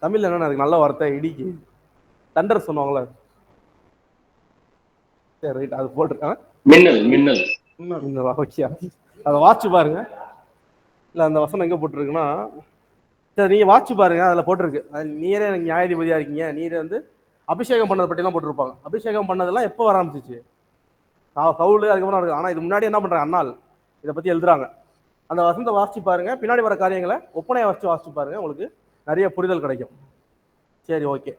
Speaker 1: தமிழ்ல என்னன்னா அதுக்கு நல்ல வார்த்தை, இடிக்கு தண்டர் சொன்னாங்களே. சரி, ரைட், அது போட்டிருக்காங்க. மின்னல். அதை வாட்சி பாருங்க. இல்ல அந்த வசனம் எங்க போட்டிருக்குன்னா, சரி நீங்க வாட்சி பாருங்க, அதுல போட்டிருக்கு, நீரே எனக்கு நியாயாதிபதியா இருக்கீங்க, நீரே வந்து அபிஷேகம் பண்ணதை பற்றி எல்லாம் போட்டிருப்பாங்க. அபிஷேகம் பண்ணதெல்லாம் எப்போ வர ஆரம்பிச்சிச்சு, சவுல் அதுக்கப்புறம் இருக்கு. ஆனா இது முன்னாடி என்ன பண்றாங்க, அண்ணால் இதை பத்தி எழுதுறாங்க. அந்த வசனத்தை வாசிச்சு பாருங்க, பின்னாடி வர காரியங்களை ஒப்பனையை வாசிச்சு பாருங்க, உங்களுக்கு நிறைய புரிதல் கிடைக்கும். சரி, ஓகே.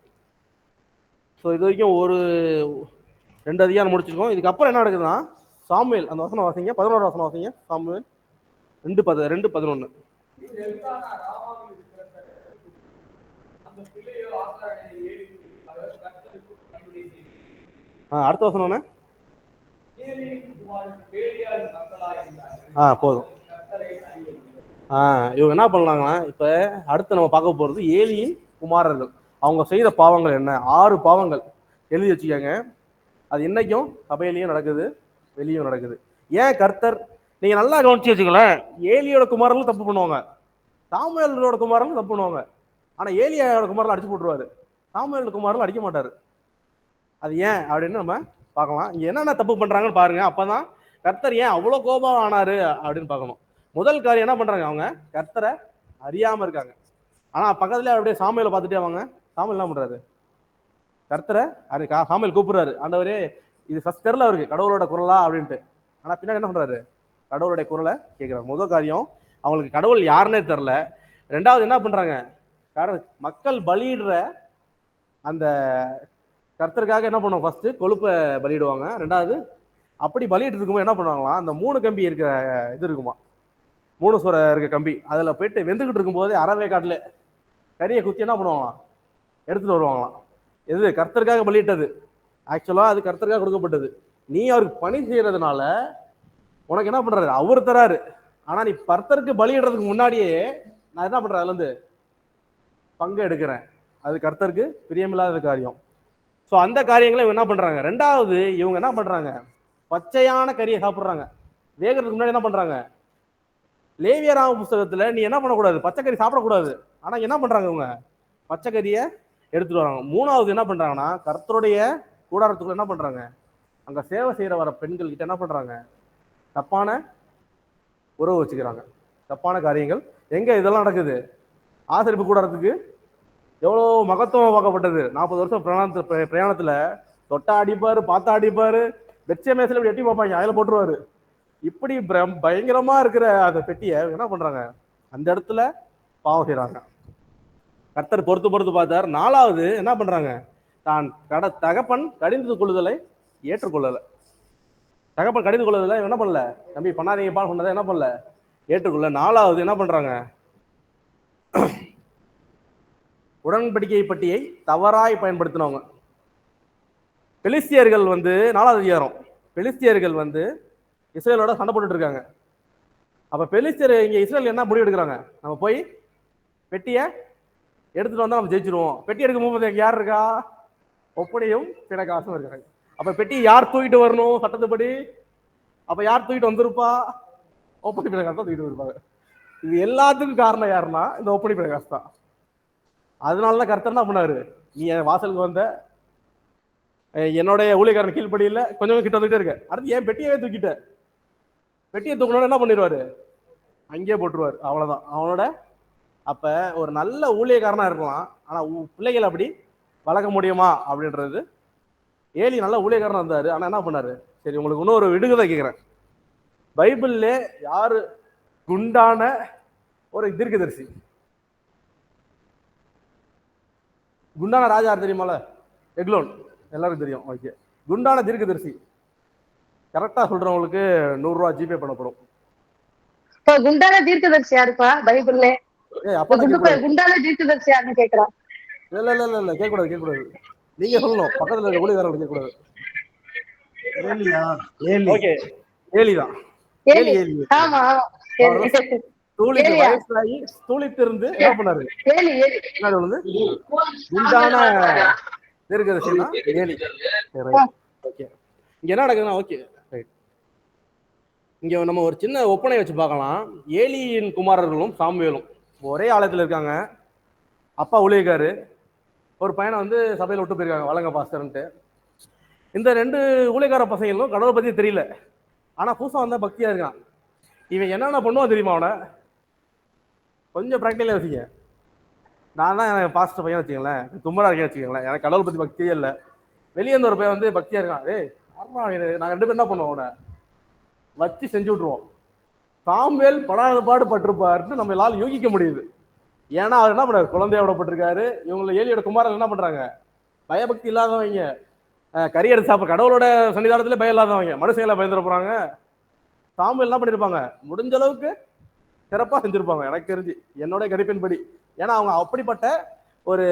Speaker 1: ஸோ இது வரைக்கும் ஒரு 2 அதிகாரம் முடிச்சிருக்கோம். இதுக்கப்புறம் என்ன நடக்குதுன்னா, சாமுவேல், அந்த வசனம் வாசிங்க, 11 வசனம் வாசிங்க. சாமுவேல் 2:11. அடுத்த வசனம் போதும். இவங்க என்ன பண்ணலாங்கன்னா, இப்ப அடுத்து நம்ம பார்க்க போறது ஏலியின் குமாரர்கள். அவங்க செய்த பாவங்கள் என்ன, 6 பாவங்கள் எழுதி வச்சுக்காங்க. அது இன்னைக்கும் சபையிலையும் நடக்குது, வெளியும் நடக்குது. ஏன் கர்த்தர், நீங்க நல்லா கவனிச்சு வச்சுக்கலேன், ஏலியோட குமாரர்களும் தப்பு பண்ணுவாங்க, சாமுவேலோட குமாரர்களும் தப்பு பண்ணுவாங்க. ஆனா ஏலியோட குமாரர்கள் அடிச்சு போட்டுருவாரு, சாமுவேலோட குமாரர்கள் அடிக்க மாட்டாரு. அது ஏன் அப்படின்னு நம்ம பார்க்கலாம். இங்க என்னென்ன தப்பு பண்றாங்கன்னு பாருங்க. அப்பதான் கர்த்தர் ஏன் அவ்வளவு கோபம் ஆனாரு அப்படின்னு பார்க்கணும். முதல் காரியம் என்ன பண்றாங்க, அவங்க கர்த்தரை அறியாம இருக்காங்க. ஆனா பக்கத்துல அப்படியே சாமுவேலை பார்த்துட்டே அவங்க, சாமுவேல் என்ன பண்றாரு, கர்த்தரை சாமுவேல் கூப்பிடுறாரு, ஆண்டவரே இது ஃபர்ஸ்ட் தெரியல அவருக்கு கடவுளோட குரலா அப்படின்ட்டு. ஆனா பின்னாடி என்ன பண்றாரு, கடவுளுடைய குரலை கேட்கிறார். முதல் காரியம் அவங்களுக்கு கடவுள் யாருன்னே தெரியல. 2வது என்ன பண்றாங்க, மக்கள் பலியிடுற அந்த கர்த்தருக்காக என்ன பண்ணுவாங்க, ஃபர்ஸ்ட் கொழுப்பை பலியிடுவாங்க. 2வது அப்படி பலியிட்டு இருக்கும்போது என்ன பண்ணுவாங்களாம், அந்த 3 கம்பி இருக்கிற இது இருக்குமா, 3 சுர இருக்க கம்பி, அதுல போயிட்டு வெந்துகிட்டு இருக்கும்போது அறவே காட்டுல கறியை குத்தி என்ன பண்ணுவாங்களாம், எடுத்துட்டு வருவாங்களாம். எது, கர்த்தருக்காக பலியிட்டது. ஆக்சுவலா அது கர்த்தருக்காக கொடுக்கப்பட்டது. நீ அவருக்கு பணி செய்யறதுனால உனக்கு என்ன பண்றாரு, அவர் தராரு. ஆனா நீ கர்த்தருக்கு பலியிடுறதுக்கு முன்னாடியே நான் என்ன பண்றேன், அதுல இருந்து பங்கு எடுக்கிறேன் அது கர்த்தருக்கு பிரியமில்லாத காரியம். ஸோ அந்த காரியங்களை இவங்க என்ன பண்றாங்க? ரெண்டாவது இவங்க என்ன பண்றாங்க? பச்சையான கறியை சாப்பிட்றாங்க. வேகிறதுக்கு முன்னாடி என்ன பண்றாங்க? லேவியராம புஸ்தகத்துல நீ என்ன பண்ணக்கூடாது, பச்சைக்கறி சாப்பிடக்கூடாது. ஆனா என்ன பண்றாங்க இவங்க? பச்சைக்கறியை எடுத்துட்டு வராங்க. மூணாவது என்ன பண்றாங்கன்னா, கர்த்தருடைய கூடாரத்துக்குள்ள என்ன பண்றாங்க? அங்க சேவை செய்யற வர பெண்கள் கிட்ட என்ன பண்றாங்க? தப்பான உறவு வச்சுக்கிறாங்க. தப்பான காரியங்கள் எங்க இதெல்லாம் நடக்குது? ஆசரிப்பு கூடாரத்துக்கு எவ்வளோ மகத்துவம் பார்க்கப்பட்டது. 40 வருஷம் பிரயாணத்துல தொட்டா அடிப்பாரு, பார்த்தா அடிப்பாரு, வெச்ச மேசில எட்டி பார்ப்பாங்க, அதில் போட்டுருவாரு. இப்படி பயங்கரமா இருக்கிற அந்த பெட்டியை என்ன பண்றாங்க? அந்த இடத்துல பாவம் செய்யறாங்க. கர்த்தர் பொறுத்து பார்த்தார். நாலாவது என்ன பண்றாங்க? தான் தகப்பன் கடிந்து கொள்ளுதலை ஏற்றுக்கொள்ளல. தகப்பன் கடிந்து கொள்ளுதலை என்ன பண்ணல? தம்பி பண்ணாதீங்கப்பா சொன்னதை என்ன பண்ணல? ஏற்றுக்கொள்ள. நாலாவது என்ன பண்றாங்க? உடன்படிக்கை பட்டியை தவறாய் பயன்படுத்தினவங்க. பெலிஸ்தியர்கள் 4வது அதிகாரம், பெலிஸ்தியர்கள் இஸ்ரேலோட சண்டை போட்டுட்டு இருக்காங்க. அப்ப பெலிஸ்தியர் இங்க இஸ்ரேல் என்ன முடிவு எடுக்கிறாங்க? நம்ம போய் பெட்டியை எடுத்துட்டு வந்தா நம்ம ஜெயிச்சிருவோம். பெட்டி எடுக்கும் போது யார் இருக்கா? ஒப்பனையும் பிணக்காசும் இருக்காங்க. அப்ப பெட்டி யார் தூக்கிட்டு வரணும் சட்டத்துப்படி? அப்ப யார் தூக்கிட்டு வந்திருப்பா? ஒப்பனை பிணக்காசு தான் தூக்கிட்டு வருவாங்க. இது எல்லாத்துக்கும் காரணம் யாருன்னா இந்த ஒப்பனை பிணக்காசு தான். அதனாலதான் கர்த்தர் என்ன பண்ணாரு? நீ என் வாசலுக்கு வந்த, என்னுடைய ஊழியக்காரன் கீழ்படியில கொஞ்சம் கிட்ட வந்துட்டே இருக்க, அடுத்து ஏன் பெட்டியவே தூக்கிட்ட? பெட்டியை தூக்கணும்னு என்ன பண்ணிடுவாரு? அங்கேயே போட்டுருவாரு. அவ்வளவுதான் அவனோட. அப்ப ஒரு நல்ல ஊழியக்காரனா இருக்கலாம், ஆனா பிள்ளைகள் அப்படி வளர்க்க முடியுமா அப்படின்றது. ஏலி நல்ல ஊழியக்காரனா இருந்தாரு, ஆனா என்ன பண்ணாரு? சரி, உங்களுக்கு இன்னொரு விடுகதை கேட்கிறேன். பைபிள்ல யாரு குண்டான ஒரு தீர்க்கதரிசி? குண்டான ராஜா யார் தெரியுமால? எக்லோன், எல்லாருக்கும் தெரியும். ஓகே, குண்டான தீர்க்கதரிசி கரெக்டா சொல்றவங்களுக்கு 100 ரூபாய் ஜிபே பண்ணப்படும்.
Speaker 2: குண்டான தீர்க்கதரிசி யாருப்பா பைபிள்ல? குண்டான தீர்க்கதரிசி யாருன்னு கேக்குறான்.
Speaker 1: இல்ல கேட்கக்கூடாது. நீங்க சொல்லணும், பக்கத்துல இருக்க ஊழியக்காரர்கள் கேட்கக்கூடாது. ஓகே, ஏலிதான்.
Speaker 2: ஆமா,
Speaker 1: தூளித்திருந்து என்ன பண்ணாரு? குண்டான தீர்க்கதரிசினா ஏலி. ஓகே, இங்க என்ன நடக்குதுன்னா, ஓகே ரைட், இங்க நம்ம ஒரு சின்ன ஒப்பனை வச்சு பார்க்கலாம். ஏலியின் குமாரர்களும் சாமுவேலும் ஒரே ஆலயத்தில் இருக்காங்க. அப்பா ஊழியக்காரு, ஒரு பையனை சபையில விட்டு போயிருக்காங்க, வளங்க பாஸ்டர்ன்ட்டு. இந்த 2 ஊழியக்கார பசங்களும் கடவுளை பத்தி தெரியல, ஆனா புதுசா வந்தா பக்தியா இருக்கான். இவன் என்னென்ன பண்ணுவான் தெரியுமா? அவனை கொஞ்சம் ப்ராக்டிக்கலா வச்சுக்க. நான் தான் எனக்கு பாஸ்டர் பையன் வச்சுக்கங்களேன், தும்மரா இருக்கேன் வச்சுக்கங்களேன், எனக்கு கடவுளை பத்தி பக்தியே இல்லை. வெளியே இருந்த ஒரு பையன் பக்தியா இருக்கான். நாங்கள் 2 பேரும் என்ன பண்ணுவோம்? அவனை வச்சு செஞ்சு விட்ருவோம். சாமுவேல் படாத பாடு பட்டிருப்பாருன்னு நம்ம எல்லாரும் யோகிக்க முடியுது. ஏன்னா அவர் என்ன பண்றாரு? குழந்தைய விடப்பட்டிருக்காரு. இவங்களை ஏலியோட குமாரர்கள் என்ன பண்றாங்க? பயபக்தி இல்லாதவங்க, கறி எடுத்து சாப்பிட, கடவுளோட சன்னிதானத்துல பயம் இல்லாதவங்க, மனுஷங்களை பயந்துட போறாங்க. சாமுவேல் என்ன பண்ணிருப்பாங்க? முடிஞ்ச அளவுக்கு சிறப்பா செஞ்சிருப்பாங்க, எனக்கு தெரிஞ்சு, என்னோட கணிப்பின்படி. ஏன்னா அவங்க அப்படிப்பட்ட ஒரு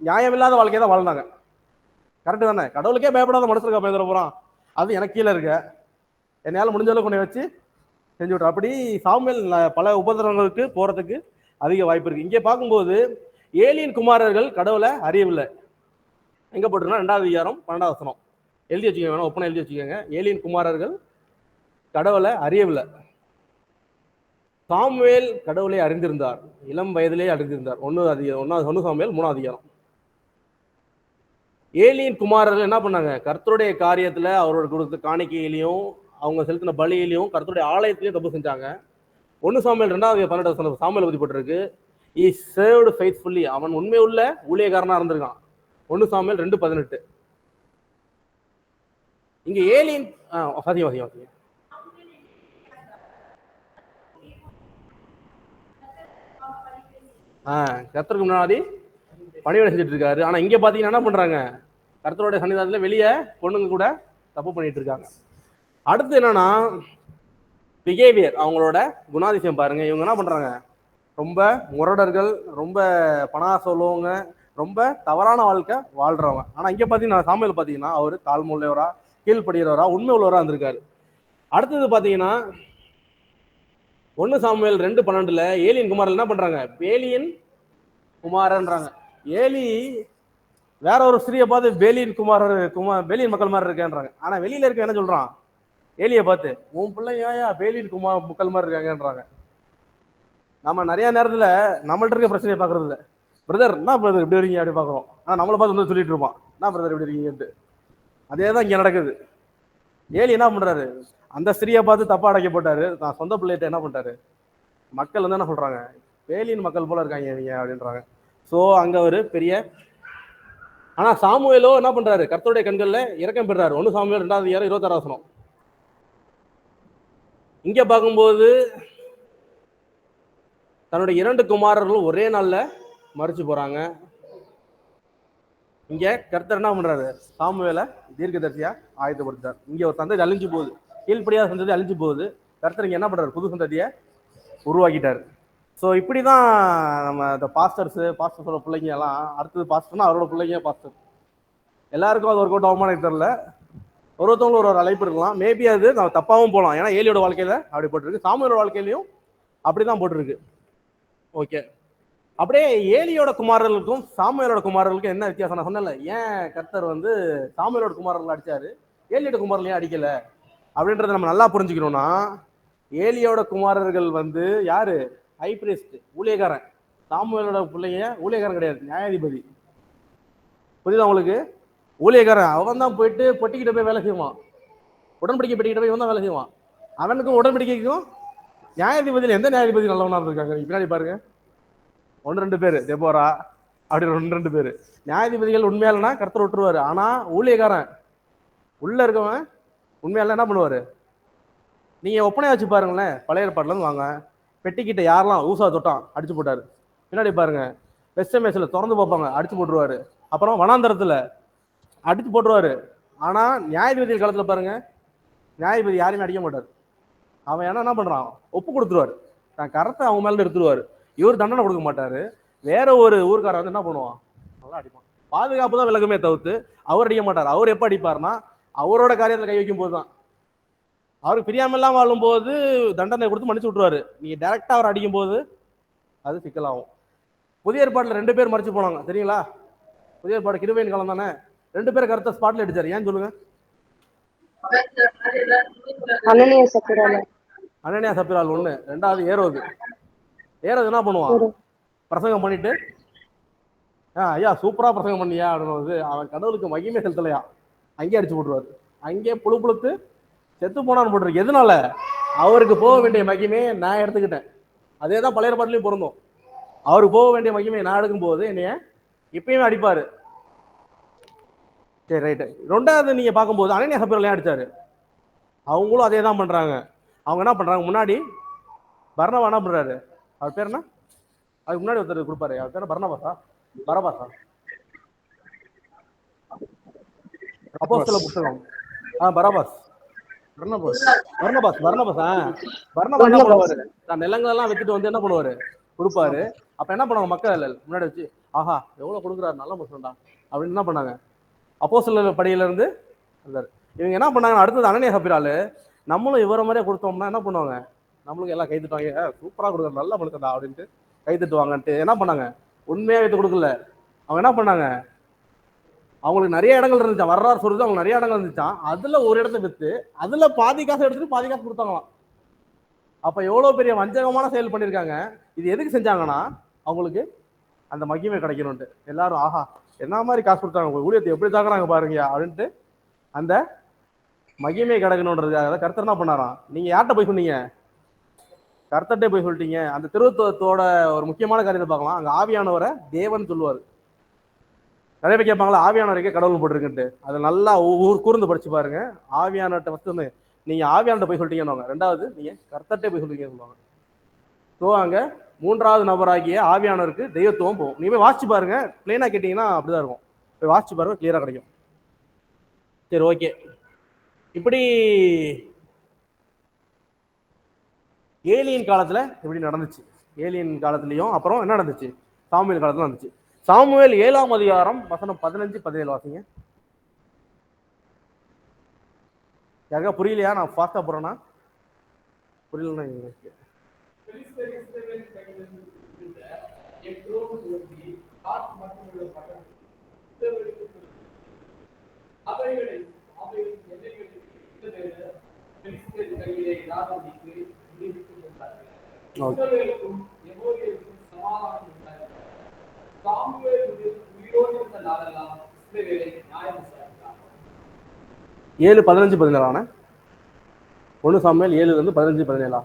Speaker 1: நியாயமில்லாத வாழ்க்கையை தான் வாழ்ந்தாங்க. கரெக்டு தானே? கடவுளுக்கே பயப்படாத மனுஷனுக்கு பயந்துட போறான், அது எனக்கு கீழே இருக்க, என்னால் முடிஞ்ச அளவுக்கு கொண்டு வச்சு செஞ்சு விட்றோம். அப்படி சாமுவேல் பல உபதிரவங்களுக்கு போறதுக்கு அதிக வாய்ப்பு இருக்கு. இங்கே பார்க்கும்போது ஏலியின் குமாரர்கள் கடவுளை அறியவில்லை. எங்க போட்டுருன்னா 2வது அதிகாரம் 12வது வசனம் எழுதி வச்சுக்கோங்க, வேணும் ஒப்பனை எழுதி வச்சுக்கோங்க. ஏலியின் குமாரர்கள் கடவுளை அறியவில்லை. சாமுவேல் கடவுளை அறிந்திருந்தார், இளம் வயதிலே அறிந்திருந்தார். 1 சாமுவேல் 3வது அதிகாரம். ஏலியின் குமாரர்கள் என்ன பண்ணாங்க? கர்த்தருடைய காரியத்துல அவரோட கொடுத்த காணிக்கையிலையும் அவங்க செலுத்தின பலியிலையும் கர்த்தருடைய ஆலயத்திலையும் தப்பு செஞ்சாங்க. 1 சாமுவேல் 2வது 12 சாமுவேல் பத்தி போட்டிருக்கு. He served faithfully. அவன் உண்மை உள்ள ஊழியக்காரனா இருந்திருக்கான். 1 சாமுவேல் 2:18. இங்க ஏலியின் வாசிங்க. கர்த்தருக்கு முன்னாடி பணிவிடை செஞ்சுட்டு இருக்காரு. ஆனா இங்க பாத்தீங்கன்னா என்ன பண்றாங்க? கர்த்தருடைய சன்னிதானத்துல வெளியே பொண்ணுங்க கூட தப்பு பண்ணிட்டு இருக்காங்க. அடுத்து என்னன்னா பிஹேவியர், அவங்களோட குணாதிசயம் பாருங்க. இவங்க என்ன பண்றாங்க? ரொம்ப முரடர்கள், ரொம்ப பணா சொல்லுவங்க, ரொம்ப தவறான வாழ்க்கை வாழ்றவங்க. ஆனா இங்க பாத்தீங்கன்னா சாமுவேல் பாத்தீங்கன்னா அவரு தாழ்மையுள்ளவரா, கீழ்படுகிறவரா, உண்மை உள்ளவரா இருந்திருக்காரு. அடுத்தது பாத்தீங்கன்னா 1 சாமுவேல் 2:12 ஏலியின் குமாரர்கள் என்ன பண்றாங்க? ஏலியின் குமாரன்றாங்க. ஏலி வேற ஒரு ஸ்திரியை பார்த்து பேலியின் பேலியின் மக்கள் மாதிரி இருக்கேன்றாங்க. ஆனா வெளியில இருக்க என்ன சொல்றான்? ஏலியை பார்த்து உன் பிள்ளையா பேலியின் மக்கள் மாதிரி இருக்காங்கன்றாங்க. நம்ம நிறைய நேரத்துல நம்மள்ட்ட இருக்க பிரச்சனையை பாக்குறது இல்ல. பிரதர் என்ன பிரதர் இப்படி இருக்கீங்க அப்படி பாக்குறோம். ஆனா நம்மளை பார்த்து வந்து சொல்லிட்டு இருப்பான் என்ன பிரதர் இப்படி இருக்கீங்கன்ட்டு. அதேதான் இங்க நடக்குது. ஏலி என்ன பண்றாரு? அந்த ஸ்திரியை பார்த்து தப்பா அடைக்கப்பட்டாரு. நான் சொந்த பிள்ளைகிட்ட என்ன பண்றாரு? மக்கள் வந்து என்ன சொல்றாங்க? பேலியின் மக்கள் போல இருக்காங்க நீங்க அப்படின்றாங்க. சோ அங்க ஒரு பெரிய ஆனா சாமுவேலோ என்ன பண்றாரு? கர்த்தருடைய கண்கள்ல இரக்கம் பெறாரு. 1 சாமுவேல் 2:26 இங்க பார்க்கும்போது தன்னுடைய 2 குமாரர்களும் ஒரே நாள்ல மறிச்சு போறாங்க. இங்க கர்த்தர் என்ன பண்றாரு? சாமுவேலை தீர்க்கதரிசியா ஆயத்தப்படுத்தார். இங்க ஒரு சந்ததி அழிஞ்சு போகுது, கீழ்ப்படியாத சந்ததி அழிஞ்சு போகுது. கர்த்தர் இங்க என்ன பண்றாரு? புது சந்ததியை உருவாக்கிட்டாரு. ஸோ இப்படிதான் நம்ம இந்த பாஸ்டர்ஸோட பிள்ளைங்க எல்லாம் அடுத்தது பாஸ்டர்னா அவரோட பிள்ளைங்க பாஸ்டர். எல்லாருக்கும் அது ஒரு கூட்டம் அவமானம் தெரியல. ஒருத்தவங்களும் ஒரு அழைப்பு இருக்கலாம். மேபி அது நம்ம தப்பாவும் போகலாம். ஏன்னா ஏலியோட வாழ்க்கையில அப்படி போட்டிருக்கு, சாமுவேலோட வாழ்க்கையிலையும் அப்படிதான் போட்டிருக்கு. ஓகே, அப்படியே ஏலியோட குமாரர்களுக்கும் சாமுவேலோட குமாரர்களுக்கும் என்ன வித்தியாசம் நான் சொன்னல? ஏன் கர்த்தர் வந்து சாமுவேலோட குமாரர்கள் அடிச்சாரு, ஏலியோட குமாரர்களையும் அடிக்கல அப்படின்றத நம்ம நல்லா புரிஞ்சுக்கணும்னா, ஏலியோட குமாரர்கள் வந்து யாரு? ஹை பிரீஸ்ட், ஊழியக்காரன். சாமுவேலோட பிள்ளைங்க ஊழியக்காரன் கிடையாது, நியாயாதிபதி. புரியுதா உங்களுக்கு? ஊழியக்காரன் அவன் தான் போயிட்டு பொட்டிக்கிட்ட போய் வேலை செய்வான், உடன்படிக்கை பெட்டிக்கிட்ட போய் தான் வேலை செய்வான். அவனுக்கும் உடன்படிக்கைக்கும் நியாயாதிபதியில் எந்த நியாயாதிபதி நல்லவனா இருக்காங்க? பின்னாடி பாருங்க, 1-2 பேர் தெபோரா அப்படி 2-2 பேர் நியாயாதிபதிகள். உண்மையாலனா கர்த்தர் விட்டுருவாரு. ஆனா ஊழியக்காரன் உள்ள இருக்கவன் உண்மையால என்ன பண்ணுவாரு? நீங்க ஒப்பனையா வச்சு பாருங்களேன், பழைய ஏற்பாட்டுல இருந்து வாங்க. பெட்டிக்கிட்ட யாரெல்லாம் ஊசா தொட்டான் அடிச்சு போட்டாரு. பின்னாடி பாருங்க, வெஸ்டமேஸ்ல திறந்து பார்ப்பாங்க, அடிச்சு போட்டுருவாரு. அப்புறம் வனாந்தரத்துல அடிச்சு போட்டுருவாரு. ஆனா நியாயாதிபதி காலத்துல பாருங்க, நியாயாதிபதி யாரையுமே அடிக்க மாட்டாரு. அவன் என்ன பண்றான்? ஒப்பு கொடுத்துருவாரு, தான் கரத்தை அவங்க மேல எடுத்துருவாரு. இவர் தண்டனை கொடுக்க மாட்டாரு. வேற ஒரு ஊருக்காரர் வந்து என்ன பண்ணுவான்? நல்லா அடிப்பான். பாதுகாப்பு தான் விலகுமே தவிர்த்து அவர் அடிக்க மாட்டார். அவர் எப்ப அடிப்பார்னா அவரோட காரியத்துல கை வைக்கும் போதுதான். அவருக்கு பிரியாமல்லாம் வாழும் போது தண்டனை கொடுத்து மன்னிச்சு விட்டுருவாரு. நீங்க டைரக்டா அவர் அடிக்கும் போது அது சிக்கலாகும். புதிய ஏற்பாட்டுல 2 பேர் மறிச்சு போனாங்க தெரியுங்களா? புதிய ஏற்பாடு கிருபையின் காலம் தானே. 2 பேர் கருத்தை ஸ்பாட்ல அடிச்சாரு. ஏன் சொல்லுங்க?
Speaker 2: அனனியா சப்பிரால்
Speaker 1: ஒண்ணு, 2வது ஏரோது என்ன பண்ணுவான்? பிரசங்கம் பண்ணிட்டு ஐயா சூப்பரா பிரசங்கம் பண்ணியா அப்படின்னு அவன் கடவுளுக்கு மகிமை செலுத்தலையா, அங்கே அடிச்சு போட்டுருவாரு. அங்கே புழுத்து செத்து போனான்னு போட்டுருக்கு. எதனால? அவருக்கு போக வேண்டிய மகிமையை நான் எடுத்துக்கிட்டேன். அதேதான் பழைய ஏற்பாட்டுலயும் பொருந்தும். அவருக்கு போக வேண்டிய மகிமையை நான் எடுக்கும் போது என்னைய இப்பயுமே அடிப்பாரு. சரி ரைட்டு. 2வது நீங்க பார்க்கும்போது அனனியா சப்பிரால் அடிச்சாரு. அவங்களும் அதே தான் பண்றாங்க. அவங்க என்ன பண்றாங்க? முன்னாடி பர்னபா என்ன பண்றாரு? அவர் பேர் என்ன? அதுக்கு முன்னாடி ஒருத்தர் கொடுப்பாரு, அவர் பேர் பர்னபாஸா பரபாஸா? அப்போஸ்தலர் புத்தகம். பரபாஸ் என்ன பண்ணுவாரு? நான் நிலங்கள் எல்லாம் வச்சுட்டு வந்து என்ன பண்ணுவாரு? கொடுப்பாரு. அப்ப என்ன பண்ணுவாங்க மக்கள் முன்னாடி வச்சு, ஆஹா எவ்வளவு கொடுக்குறாரு, நல்ல மனுஷன்டா அப்படின்னு என்ன பண்ணாங்க? அப்போஸ்தலர் படியில இருந்து இவங்க என்ன பண்ணாங்க? அடுத்தது அனனியா சப்பிரால் நம்மளும் இவர மாதிரியே கொடுத்தோம்னா என்ன பண்ணுவாங்க? நம்மளுக்கு எல்லாம் கை தட்டுவாங்க, சூப்பரா கொடுக்குற நல்ல மனுஷன்டா அப்படின்ட்டு கை தட்டுவாங்கன்ட்டு என்ன பண்ணாங்க? உண்மையா வைத்து கொடுக்கல. அவங்க என்ன பண்ணாங்க? அவங்களுக்கு நிறைய இடங்கள் இருந்துச்சா, வரலாறு சொல்றது அவங்க நிறைய இடங்கள் இருந்துச்சான். அதுல ஒரு இடத்த வித்து அதுல பாதி காசு எடுத்துட்டு பாதி காசு கொடுத்தாங்களாம். அப்ப எவ்வளவு பெரிய வஞ்சகமான செயல் பண்ணிருக்காங்க. இது எதுக்கு செஞ்சாங்கன்னா அவங்களுக்கு அந்த மகிமை கிடைக்கணும்ட்டு. எல்லாரும் ஆஹா என்ன மாதிரி காசு கொடுத்தாங்க, ஊழியத்தை எப்படி தாக்குறாங்க பாருங்க அப்படின்ட்டு அந்த மகிமை கிடைக்கணும்ன்றது. அதாவது கர்த்தர் என்ன பண்ணாராம்? நீங்க யார்கிட்ட போய் சொன்னீங்க? கர்த்தர்ட்டே போய் சொல்லிட்டீங்க. அந்த திருத்துவத்தோட ஒரு முக்கியமான காரியத்தை பார்க்கலாம். அங்க ஆவியானவரை தேவன் சொல்லுவாரு. நிறைய பேர் கேட்பாங்களா ஆவியானவருக்கே கடவுள் போட்டிருக்குன்ட்டு. அதை நல்லா கூர்ந்து படிச்சு பாருங்க. ஆவியானவர்கிட்ட ஃபர்ஸ்ட் வந்து நீங்க ஆவியானவர்கிட்ட போய் சொல்லிட்டீங்கன்னு, 2வது நீங்க கர்த்தர்ட்டே போய் சொல்லிட்டீங்கன்னு சொல்லுவாங்க. ஸோ அங்க 3வது நபராகிய ஆவியானவருக்கு தெய்வத்துவம் போகும். நீங்க போய் வாசிச்சு பாருங்க, பிளெயினா கேட்டீங்கன்னா அப்படிதான் இருக்கும். போய் வாசிச்சு பாருங்க, கிளியரா கிடைக்கும். சரி ஓகே. இப்படி ஏலியின் காலத்துல இப்படி நடந்துச்சு. ஏலியின் காலத்துலயும் அப்புறம் என்ன நடந்துச்சு? சாமுவேல் காலத்துல நடந்துச்சு. சாமுவேல் 7ஆம் அதிகாரம் வசனம் 15-17 வாசிங்க. யாருக்கா புரியலையா? நான் ஃபாஸ்டா போறேன்னா புரியலன்னா 7 15 17 1 சாமுவேல் 7 15 17.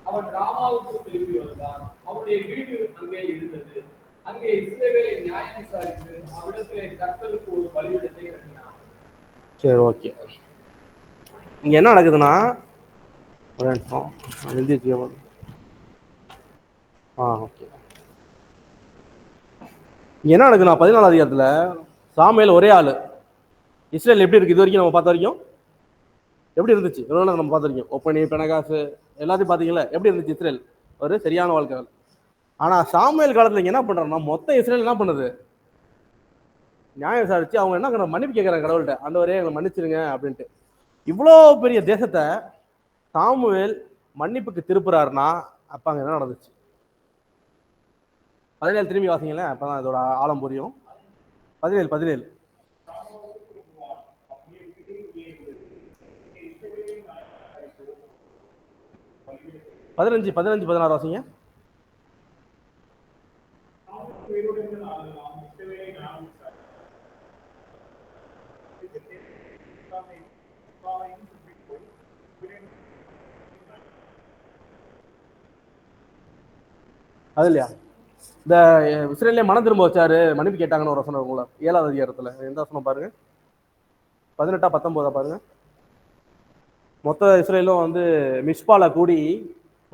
Speaker 3: அவன் ராமாவுக்கு திரும்பி வந்தான். அவனுடைய வீடு அங்கே இருந்தது. அங்கே இஸ்ரவேலை நியாயம் விசாரித்து அவ்விடத்திலே கர்த்தருக்கு ஒரு பலிபீடத்தை கட்டினான்.
Speaker 1: சரி, ஓகே. இங்க என்ன நடக்குதுன்னா, ஓகே, இங்க என்ன நடக்குதுன்னா 14 அதிகாரத்துல சாமுவேல் ஒரே ஆளு. இஸ்ரேல் எப்படி இருக்கு இது வரைக்கும் நம்ம பார்த்த வரைக்கும்? எப்படி இருந்துச்சு? நம்ம பார்த்த வரைக்கும் ஒப்பனி பெனகாசு எல்லாத்தையும் பார்த்தீங்களா? எப்படி இருந்துச்சு இஸ்ரேல்? ஒரு சரியான வாழ்க்கை. ஆனா சாமுவேல் காலத்துல இங்க என்ன பண்றாங்கன்னா, மொத்த இஸ்ரேல் என்ன பண்ணுது? நியாயம் விசாரிச்சு அவங்க என்ன மன்னிப்பு கேட்கறாங்க கடவுள்கிட்ட, ஆண்டவரே எங்களை மன்னிச்சிருங்க அப்படின்ட்டு. இவ்வளோ பெரிய தேசத்தை சாமுவேல் மன்னிப்புக்கு திருப்புறாருன்னா அப்ப அங்க என்ன நடந்துச்சு? 17 திரும்பி வாசிங்களேன், அப்பதான் இதோட ஆழம் புரியும். 17 15 16 வாசிங்க. அது இல்லையா இந்த இஸ்ரேலே மனம் திரும்ப வச்சாரு, மன்னிப்பு கேட்டாங்கன்னு ஒரு வசனம் உங்களை 7வது அதிகாரத்துல எந்த வசனம் பாருங்க? 18 19 பாருங்க. மொத்த இஸ்ரேலும் மிஸ்பால கூடி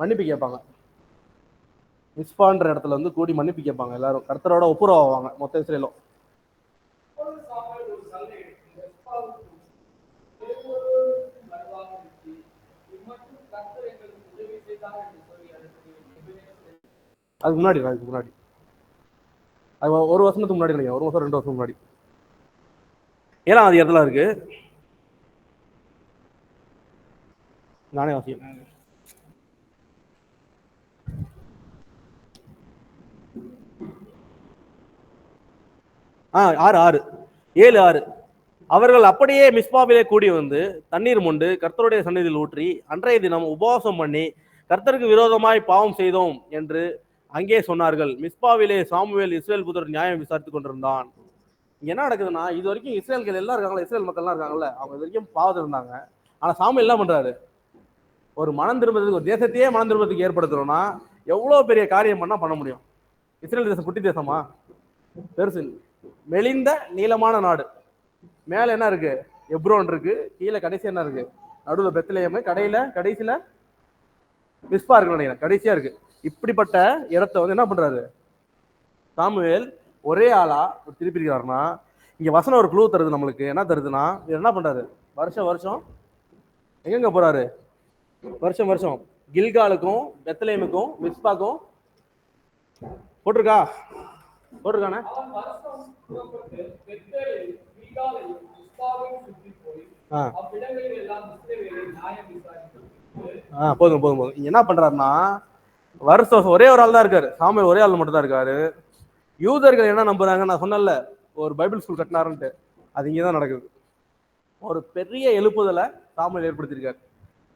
Speaker 1: மன்னிப்பு கேட்பாங்க. மிஸ்பான்ற இடத்துல கூடி மன்னிப்பு கேட்பாங்க. எல்லாரும் கர்த்தரோட ஒப்புரவாவாங்க மொத்த இஸ்ரேலும். அதுக்கு முன்னாடி அது ஒரு வருஷத்துக்கு முன்னாடி நினைக்கிறேன், 1 வருஷம் 2 வருஷம் முன்னாடி 7வது அதிகாரத்துல இருக்கு. நானே வாசிக்கிறேன். 7:6 அவர்கள் அப்படியே மிஸ்பாவிலே கூடி வந்து தண்ணீர் மொண்டு கர்த்தருடைய சந்நிதியில் ஊற்றி அன்றைய தினம் உபவாசம் பண்ணி கர்த்தருக்கு விரோதமாய் பாவம் செய்தோம் என்று அங்கே சொன்னார்கள். மிஸ்பாவிலே சாமுவேல் இஸ்ரேல் புத்திரர் நியாயம் விசாரித்துக் கொண்டிருந்தான். இங்க என்ன நடக்குதுன்னா, இது வரைக்கும் இஸ்ரேல்கள் எல்லாம் இருக்காங்களா, இஸ்ரேல் மக்கள் எல்லாம் இருக்காங்கல்ல, அவங்க இது வரைக்கும் பாவத்தில் இருந்தாங்க. ஆனா சாமுவேல் என்ன பண்றாரு? ஒரு மனம் திரும்புறதுக்கு, ஒரு தேசத்தையே மனம் திரும்புறதுக்கு ஏற்படுத்துறோம்னா எவ்வளவு பெரிய காரியம் பண்ண முடியும்? இஸ்ரேல் தேசம் குட்டி தேசமா? பெருசு, மெலிந்த நீளமான நாடு. மேல என்ன இருக்கு? எப்ரோன் இருக்கு. கீழே கடைசி என்ன இருக்கு? நடுவில் பெத்லெஹேம், கடைசியில மிஸ்பா இருக்கு நினைக்கிறேன், கடைசியா இருக்கு. இப்படிப்பட்ட இடத்த என்ன பண்றாரு சாமுவேல்? ஒரே ஆளா திருப்பியிருக்காருன்னா, இங்க வசனம் ஒரு க்ளூ தருது நம்மளுக்கு. என்ன தருதுன்னா, என்ன பண்றாரு? வருஷம் எங்க போறாரு? வருஷம் கில்காலுக்கும் பெத்லெஹேமுக்கும் மிஸ்பாக்கும் போட்டிருக்கானே. போதும். என்ன பண்றாருன்னா, வருஷம் ஒரே ஒரு ஆள் தான் இருக்காரு. சாமுவேல் ஒரே ஆள் மட்டும் தான் இருக்காரு. யூதர்கள் என்ன நம்புறாங்க? நான் சொன்னல ஒரு பைபிள் ஸ்கூல் கட்டினாருன்ட்டு, அது இங்கதான் நடக்குது. ஒரு பெரிய எழுப்புதலை சாமுவேல் ஏற்படுத்தியிருக்காரு.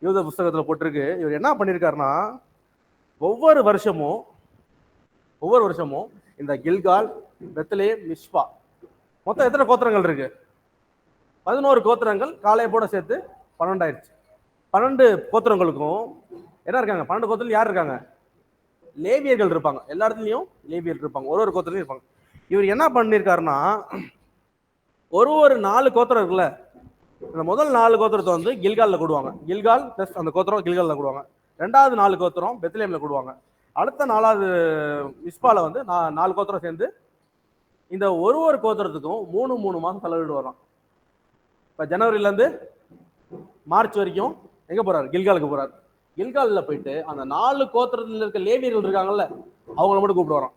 Speaker 1: யூத புஸ்தகத்துல போட்டிருக்கு. இவர் என்ன பண்ணியிருக்காருன்னா, ஒவ்வொரு வருஷமும் இந்த கில்கால், பெத்லெஹேம், மிஸ்பா மொத்தம் எத்தனை கோத்திரங்கள் இருக்கு? 11 கோத்திரங்கள். காலேபோட சேர்த்து 12 ஆயிடுச்சு. 12 கோத்திரங்களுக்கும் என்ன இருக்காங்க? 12 கோத்திரம் யார் இருக்காங்க? லேவியர்கள் இருப்பாங்க. எல்லா இடத்துலயும் லேவியர்கள் இருப்பாங்க, ஒரு கோத்திரம் இருப்பாங்க. இவர் என்ன பண்ணியிருக்காருன்னா, ஒரு 4 கோத்திரம் இருக்குல்ல, இந்த முதல் 4 கோத்திரத்தை கில்கால்ல கூடுவாங்க. கில்கால் பிளஸ் அந்த கோத்திரம் கில்கால்ல கூடுவாங்க. 2வது 4 கோத்திரம் பெத்லெஹேம்ல கூடுவாங்க. அடுத்த 4வது மிஸ்பால 4 கோத்திரம் சேர்ந்து இந்த ஒரு கோத்திரத்துக்கும் 3 மாசம் செலவிட்டு வரோம். இப்ப ஜனவரில இருந்து மார்ச் வரைக்கும் எங்க போறாரு? கில்காலுக்கு போறாரு. கில்கால்ல போயிட்டு அந்த 4 கோத்திரத்துல இருக்க லேவியர்கள் இருக்காங்கல்ல, அவங்கள மட்டும் கூப்பிட்டு வரோம்.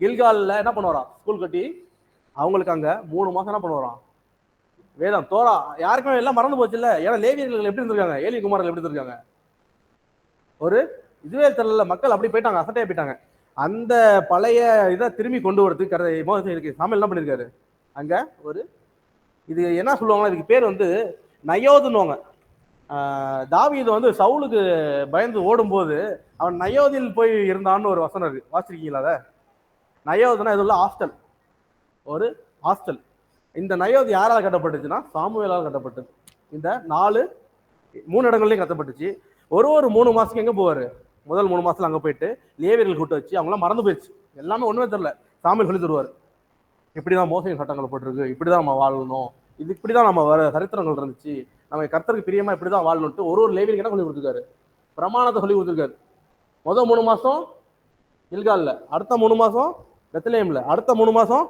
Speaker 1: கில்கால்ல என்ன பண்ணுவாராம்? ஸ்கூல் கட்டி அவங்களுக்கு அங்க 3 மாசம் என்ன பண்ணுவாராம்? வேதம் தோரா யாருக்குமே எல்லாம் மறந்து போச்சு இல்ல. ஏன்னா லேவியர்கள் எப்படி இருந்திருக்காங்க, ஏலி குமாரர்கள் எப்படி இருந்திருக்காங்க, ஒரு இதுவே தெரியல. மக்கள் அப்படி போயிட்டாங்க, அசட்டையா போயிட்டாங்க. அந்த பழைய இதை திரும்பி கொண்டு வரதுக்கு இருக்கு. சாமுவேல் என்ன பண்ணிருக்காரு அங்க ஒரு இது என்ன சொல்லுவாங்க, இதுக்கு பேர் வந்து நயோதுன்னுவாங்க. தாவீது வந்து சவுலுக்கு பயந்து ஓடும்போது அவன் நயோதில் போய் இருந்தான்னு ஒரு வசனம் இருக்கு, வாசிருக்கீங்களா? அத நயோதுனா இது உள்ள ஹாஸ்டல், ஒரு ஹாஸ்டல். இந்த நயோது யாரால் கட்டப்பட்டுச்சுன்னா சாமுவேலால் கட்டப்பட்டது. இந்த 3 இடங்கள்லையும் கட்டப்பட்டுச்சு. ஒரு 3 மாசத்துக்கு எங்க போவாரு, முதல் 3 மாசத்துல அங்க போயிட்டு லேவியர்கள் கூட்ட வச்சு அவங்களாம் மறந்து போயிடுச்சு, எல்லாமே ஒண்ணுமே தெரியல. சாமுவேல் சொல்லி தருவாரு, இப்படிதான் மோசையின் சட்டங்கள் போட்டிருக்கு, இப்படிதான் நம்ம வாழணும், இது இப்படிதான் நம்ம சரித்திரங்கள் இருந்துச்சு, நம்ம கர்த்தருக்கு பிரியமா இப்படிதான் வாழணும்ட்டு ஒரு லேவியருக்கு என்ன சொல்லி கொடுத்துருக்காரு, பிரமாணத்தை சொல்லி கொடுத்துருக்காரு. முதல் 3 மாசம் கில்கால்ல, அடுத்த 3 மாசம் பெத்லெஹேம்ல, அடுத்த 3 மாசம்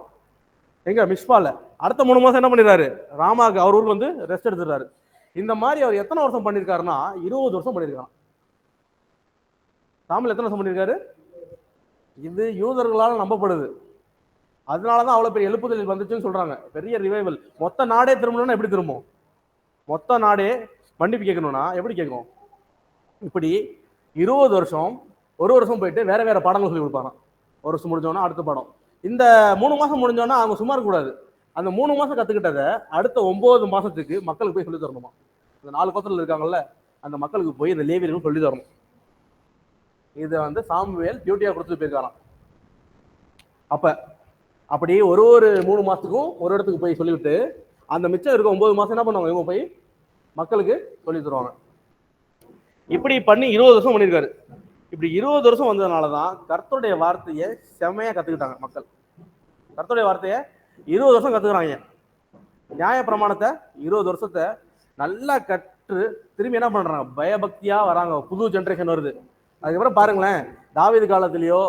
Speaker 1: எங்க மிஸ்பால, அடுத்த 3 மாசம் என்ன பண்ணிடுறாரு, ராமாக்கு அவர் ஊருக்கு வந்து ரெஸ்ட் எடுத்துறாரு. இந்த மாதிரி அவர் எத்தனை வருஷம் பண்ணிருக்காருன்னா 20 வருஷம் பண்ணிருக்காரு. சாமுவேல் எத்தனை வருஷம் பண்ணிருக்காரு? இது யூதர்களால் நம்பப்படுது. அதனாலதான் அவ்வளவு பெரிய எழுப்புதல் வந்துச்சுன்னு சொல்றாங்க, பெரிய ரிவைவல். மொத்த நாடே திரும்பணும்னா எப்படி திரும்பும், மொத்த நாடே மன்னிப்பு கேட்கணும்னா எப்படி கேட்கும்? இப்படி 20 வருஷம், ஒரு வருஷம் போயிட்டு வேற வேற பாடங்கள் சொல்லி கொடுப்பாங்க. ஒரு வருஷம் முடிஞ்சோன்னா அடுத்த பாடம். இந்த 3 மாசம் முடிஞ்சோன்னா அவங்க சும்மா இருக்கக்கூடாது, அந்த 3 மாசம் கத்துக்கிட்டதை அடுத்த 9 மாசத்துக்கு மக்களுக்கு போய் சொல்லி தரணுமா. இந்த 4 கோத்திரத்தில் இருக்காங்கல்ல, அந்த மக்களுக்கு போய் இந்த லேவியர்கள் சொல்லி தரணும். இதை வந்து சாமுவேல் டியூட்டியா கொடுத்துட்டு போயிருக்காராம். அப்படி ஒரு 3 மாசத்துக்கும் ஒரு இடத்துக்கு போய் சொல்லிவிட்டு அந்த மிச்சம் இருக்க 9 மாசம் என்ன பண்ணுவாங்க, இவங்க போய் மக்களுக்கு சொல்லி தருவாங்க. இப்படி பண்ணி 20 வருஷம் பண்ணியிருக்காரு. இப்படி 20 வருஷம் வந்ததுனாலதான் கர்த்தருடைய வார்த்தையை செம்மையா கத்துக்கிட்டாங்க மக்கள். கர்த்தருடைய வார்த்தையை 20 வருஷம் கத்துக்கிறாங்க. நியாய பிரமாணத்தை 20 வருஷத்தை நல்லா கற்று திரும்பி என்ன பண்றாங்க, பயபக்தியா வராங்க. புது ஜென்ரேஷன் வருது. அதுக்கப்புறம் பாருங்களேன், தாவீது காலத்திலயோ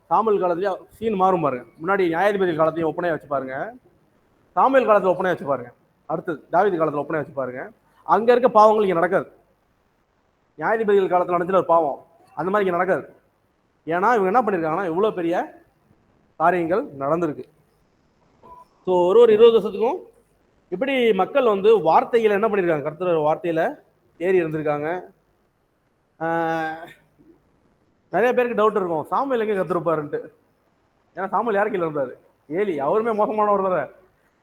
Speaker 1: சாமுவேல் காலத்திலயோ சீன் மாறும் பாருங்க. முன்னாடி நியாயாதிபதி காலத்தையும் ஒப்பனையா வச்சு பாருங்க, சாமுவேல் காலத்துல ஒப்பனையா வச்சு பாருங்க, அடுத்து தாவீது காலத்துல ஒப்பனையா வச்சு பாருங்க. அங்க இருக்க பாவங்கள் இங்க நடக்காது. நியாயாதிபதிகள் காலத்துல நடந்துச்சு ஒரு பாவம், அந்த மாதிரி இங்க நடக்காது. ஏன்னா இவங்க என்ன பண்ணிருக்காங்கன்னா இவ்வளவு பெரிய காரியங்கள் நடந்திருக்கு. ஸோ ஒரு 20 வருஷத்துக்கும் இப்படி மக்கள் வந்து வார்த்தையில என்ன பண்ணிருக்காங்க, கர்த்தர் வார்த்தையில ஏறி இருந்திருக்காங்க. நிறைய பேருக்கு டவுட் இருக்கும், சாமுவேல் எங்க கத்திருப்பாருன்ட்டு. ஏன்னா சாமுவேல் யார் கீழே இருந்தாரு, ஏலி. அவருமே மோசமானவர் தானே,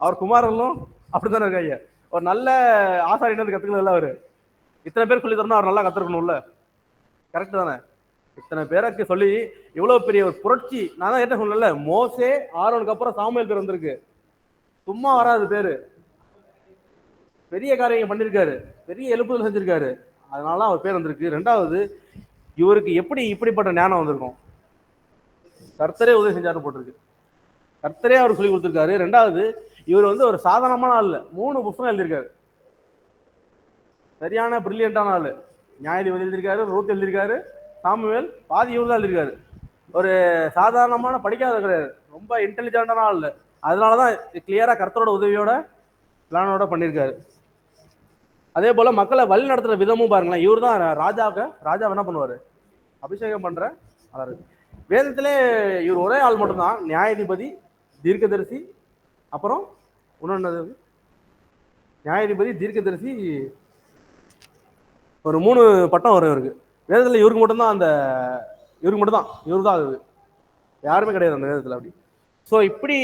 Speaker 1: அவர் குமாரர்களும் அப்படித்தானே இருக்காங்க. ஒரு நல்ல ஆசாரியினர் கத்துக்கல அவரு. இத்தனை பேர் சொல்லி தரணும், அவர் நல்லா கத்துருக்கணும்ல, கரெக்ட் தானே? இத்தனை பேருக்கு சொல்லி இவ்வளவு பெரிய ஒரு புரட்சி. நான் தான் ஏற்ற சொல்லல, மோசே ஆரோனுக்கு அப்புறம் சாமுவேல் பேர் வந்திருக்கு. சும்மா வராது பேரு, பெரிய காரியம் பண்ணிருக்காரு, பெரிய எழுப்புதல் செஞ்சிருக்காரு, அதனால அவர் பேர் வந்திருக்கு. ரெண்டாவது, இவருக்கு எப்படி இப்படிப்பட்ட ஞானம் வந்திருக்கும், கர்த்தரே உதவி செஞ்சாரு போட்டிருக்கு, கர்த்தரே அவர் சொல்லி கொடுத்துருக்காரு. ரெண்டாவது, இவர் வந்து ஒரு சாதாரணமான ஆள், 3 புத்தகம் எழுதியிருக்காரு, சரியான பிரில்லியண்டான ஆளு. நியாயாதிபதி எழுதியிருக்காரு, ரூத் எழுதியிருக்காரு, சாமுவேல் பாதி இவர் தான் எழுதியிருக்காரு. ஒரு சாதாரணமான படிக்காத கிடையாது, ரொம்ப இன்டெலிஜென்டான ஆள். அதனாலதான் கிளியரா கர்த்தரோட உதவியோட பிளானோட பண்ணியிருக்காரு. அதே போல மக்களை வழி நடத்துற விதமும் பாருங்களேன். இவர் தான் ராஜா என்ன பண்ணுவாரு, அபிஷேகம் பண்ற ஆளு. வேதத்திலே இவர் ஒரே ஆள் மட்டும்தான் நியாயாதிபதி, தீர்க்கதரிசி, அப்புறம் இன்னொன்னு நியாயாதிபதி, தீர்க்கதரிசி, ஒரு 3 பட்டம் வரும் இவருக்கு. வேதத்துல இவருக்கு மட்டும்தான் இவரு தான் அது, யாருமே கிடையாது அந்த வேதத்துல அப்படி. ஸோ இப்படி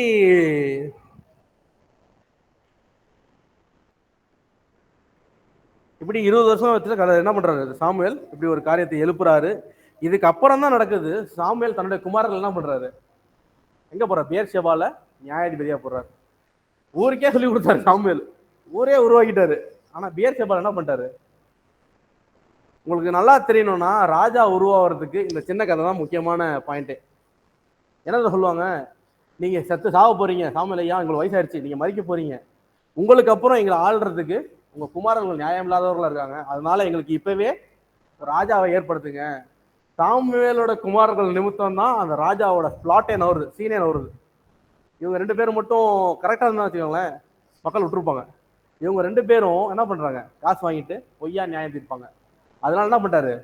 Speaker 1: இப்படி 20 வருஷம் வச்சு என்ன பண்றாரு சாமுவேல், இப்படி ஒரு காரியத்தை எழுப்புறாரு. இதுக்கு அப்புறம் தான் நடக்குது, சாமுவேல் தன்னுடைய குமாரர்கள் என்ன பண்றாரு, எங்க போறாரு, பெயர்ஷெபால நியாயாதிபதியா போடுறாரு. ஊருக்கே சொல்லி கொடுத்தாரு சாமுவேல், ஊரே உருவாக்கிட்டாரு. ஆனா பெயர்ஷெபால என்ன பண்ணிட்டாரு, உங்களுக்கு நல்லா தெரியணும்னா ராஜா உருவாகிறதுக்கு இந்த சின்ன கதை தான் முக்கியமான பாயிண்டே. என்ன சொல்லுவாங்க, நீங்க செத்து சாவ போறீங்க, சாமுவேல் ஐயா உங்களுக்கு வயசாயிருச்சு, நீங்க மறிக்க போறீங்க, உங்களுக்கு அப்புறம் எங்களை ஆள்றதுக்கு உங்க குமாரர்கள் நியாயம் இல்லாதவர்களா இருக்காங்க, அதனால எங்களுக்கு இப்பவே ஒரு ராஜாவை ஏற்படுத்துங்க. சாமுவேலோட குமாரர்கள் நிமித்தம் தான் அந்த ராஜாவோட பிளாட்டே நவருது, சீனே நவருது. இவங்க 2 பேரும் மட்டும் கரெக்டா இருந்தா வச்சுக்கோங்களேன், மக்கள் விட்டுருப்பாங்க. இவங்க 2 பேரும் என்ன பண்றாங்க, காசு வாங்கிட்டு பொய்யா நியாயம் தீர்ப்பாங்க. அதனால என்ன பண்ணிட்டாரு,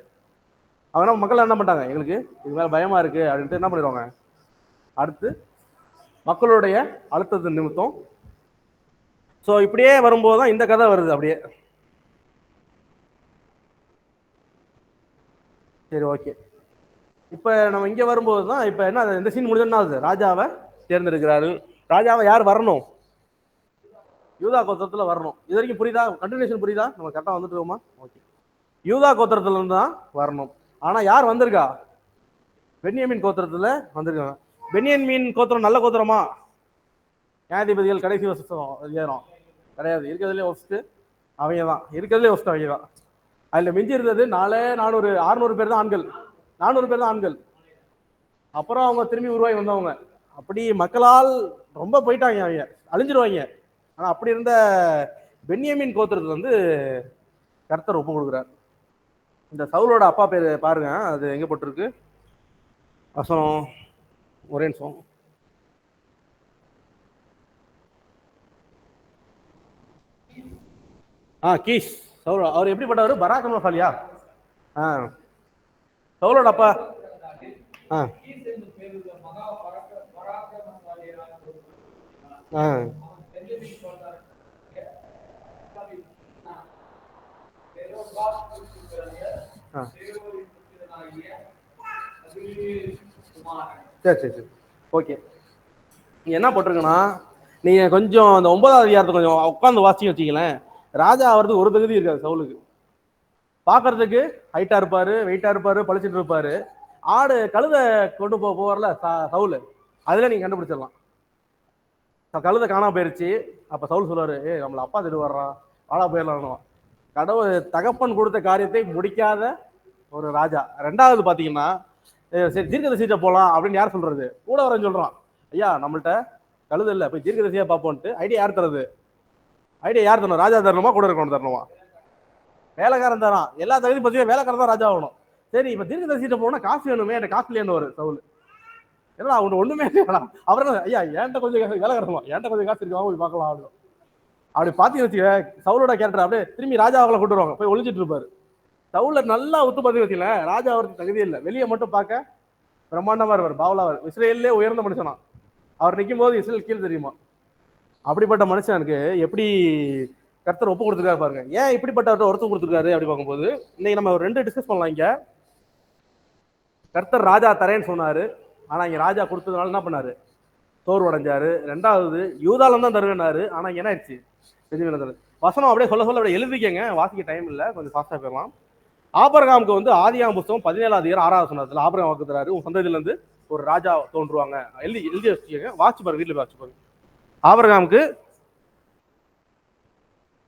Speaker 1: அவங்க மக்கள் என்ன பண்ணிட்டாங்க, எங்களுக்கு இது மேல பயமா இருக்கு அப்படின்ட்டு என்ன பண்ணிடுவாங்க, அடுத்து மக்களுடைய அழுத்தத்தின் நிமித்தம் ஸோ இப்படியே வரும்போது தான் இந்த கதை வருது அப்படியே. சரி, ஓகே. இப்போ நம்ம இங்கே வரும்போது தான் இப்போ என்ன, இந்த சீன் முடிஞ்சோன்னா ஆகுது, ராஜாவை தேர்ந்தெடுக்கிறாரு. ராஜாவை யார் வரணும்? யூதா கோத்திரத்தில் வரணும். இது வரைக்கும் புரியுதா? கண்டினியூஷன் புரியுதா? நம்ம கரெக்டாக வந்துட்டு இருக்கோமா? ஓகே. யூதா கோத்திரத்துல இருந்து தான் வரணும். ஆனால் யார் வந்திருக்கா? பென்யமீன் கோத்திரத்தில் வந்திருக்காங்க. பென்யமீன் கோத்திரம் நல்ல கோத்திரமா? நியாயாதிபதிகள் கடைசி வருஷம் ஏறும் கிடையாது. இருக்கிறதுலே ஒஸ்ட்டு அவங்க தான். இருக்கிறதுலே ஒஸ்ட்டு அவங்க தான். அதில் மிஞ்சி இருந்தது 600 பேர் தான் ஆண்கள். 400 பேர் தான் ஆண்கள். அப்புறம் அவங்க திரும்பி உருவாகி வந்தவங்க. அப்படி மக்களால் ரொம்ப போயிட்டாங்க, அவங்க அழிஞ்சிருவாங்க. ஆனால் அப்படி இருந்த பென்யமீன் கோத்திரத்தில் வந்து கர்த்தர் ஒப்பு கொடுக்குறார். இந்த சவுலோட அப்பா பேர் பாருங்க, அது எங்கே போட்டிருக்கு வசனம், ஒரே நிமிஷம். கீஷ். சவுல் அவர் எப்படிப்பட்டவர்? பராக்கிரமசாலியா? சவுலோட அப்பா சரி சரி சரி, ஓகே. என்ன போட்டிருக்குன்னா, நீங்க கொஞ்சம் அந்த 9வது அதிகாரத்தை கொஞ்சம் உட்காந்து வாசிச்சு வச்சிங்களேன். ராஜா ஆகிறதுக்கு ஒரு தகுதி இருக்காது சவுலுக்கு. பார்க்கறதுக்கு ஹைட்டா இருப்பாரு, வெயிட்டா இருப்பாரு, பழிச்சிட்டு இருப்பாரு. ஆடு கழுதை கொண்டு போவார்ல சவுல், அதுல நீங்க கண்டுபிடிச்சிடலாம். கழுதை காணாம போயிருச்சு. அப்ப சவுல் சொல்லுவாரு, நம்மள அப்பா திட்டு வர்றான், வாழா போயிடலாம். கடவுள் தகப்பன் கொடுத்த காரியத்தை முடிக்காத ஒரு ராஜா. ரெண்டாவது பாத்தீங்கன்னா, சரி தீர்க்கதரிசிட்ட போலாம் அப்படின்னு யார் சொல்றது? கூட வரேன்னு சொல்றான். ஐயா நம்மள்ட்ட கழுது இல்லை, போய் தீர்க்கதரிசியா பார்ப்போன்ட்டு ஐடியா யார் தரது? ஐடியா யார் தரணும்? ராஜா தரணுமா, கூட இருக்கணும் தரணுமா? வேலைக்காரன் தரான். எல்லா தகுதி பத்தியும் வேலைக்காரன் தான் ராஜா ஆகணும். சரி, இப்ப தீர்க்கதரிசிட்ட போனா காசு வேணுமே, எனக்கு காசுலேன்னு ஒரு சவுல். ஏன்னா அவனு ஒண்ணுமே வேணாம். அவர் ஐயா என்கிட்ட கொஞ்சம் வேலைக்காரமா, என்கிட்ட கொஞ்சம் காசு இருக்கு, போய் பார்க்கலாம் அப்படின்னு. அப்படி பாத்தீங்கன்னு வச்சுக்க, சவுலோட கேரக்டர் அப்படியே திரும்பி ராஜா அவங்களை கூட்டு வருவாங்க, போய் ஒளிஞ்சிட்டு இருப்பாரு. சவுல நல்லா ஒத்து பார்த்து வச்சுல, ராஜா அவருக்கு தகுதி இல்லை. வெளியே மட்டும் பார்க்க பிரம்மாண்டமா இருவார், பாவலாவார். இஸ்ரேல்லே உயர்ந்த மனுஷனா. அவர் நிற்கும் போது இஸ்ரேல் கீழ் தெரியுமா? அப்படிப்பட்ட மனுஷனுக்கு எப்படி கர்த்தர் ஒப்பு கொடுத்துருக்காரு பாருங்க. ஏன் இப்படிப்பட்ட ஒருத்தம் கொடுத்துருக்காரு அப்படி பார்க்கும்போது, இன்னைக்கு நம்ம 2 டிஸ்கஸ் பண்ணலாம். இங்க கர்த்தர் ராஜா தரேன்னு சொன்னாரு. ஆனா இங்க ராஜா கொடுத்ததுனால என்ன பண்ணாரு? சோர்வு அடைஞ்சாரு. ரெண்டாவது யூதாலம் தான் தருவேன்னாரு. ஆனா என்ன ஆயிடுச்சு? வசனம் அப்படியே சொல்ல அப்படியே எழுதிக்கங்க, வாசிக்க டைம் இல்லை, கொஞ்சம் ஃபாஸ்டா போயிடலாம். ஆபிரகாமுக்கு வந்து ஆதியாகமம் புத்தகம் 17வது அதிகாரம் 6வது வசனத்துல ஆபிரகாம் வாக்குறாரு, உன் சந்ததியில இருந்து ஒரு ராஜா தோன்றுவாங்க. எழுதி வச்சுக்கோங்க, வாட்சி பாருங்க, வீட்டுல வாட்சி பாருங்க. ஆபிரகாமுக்கு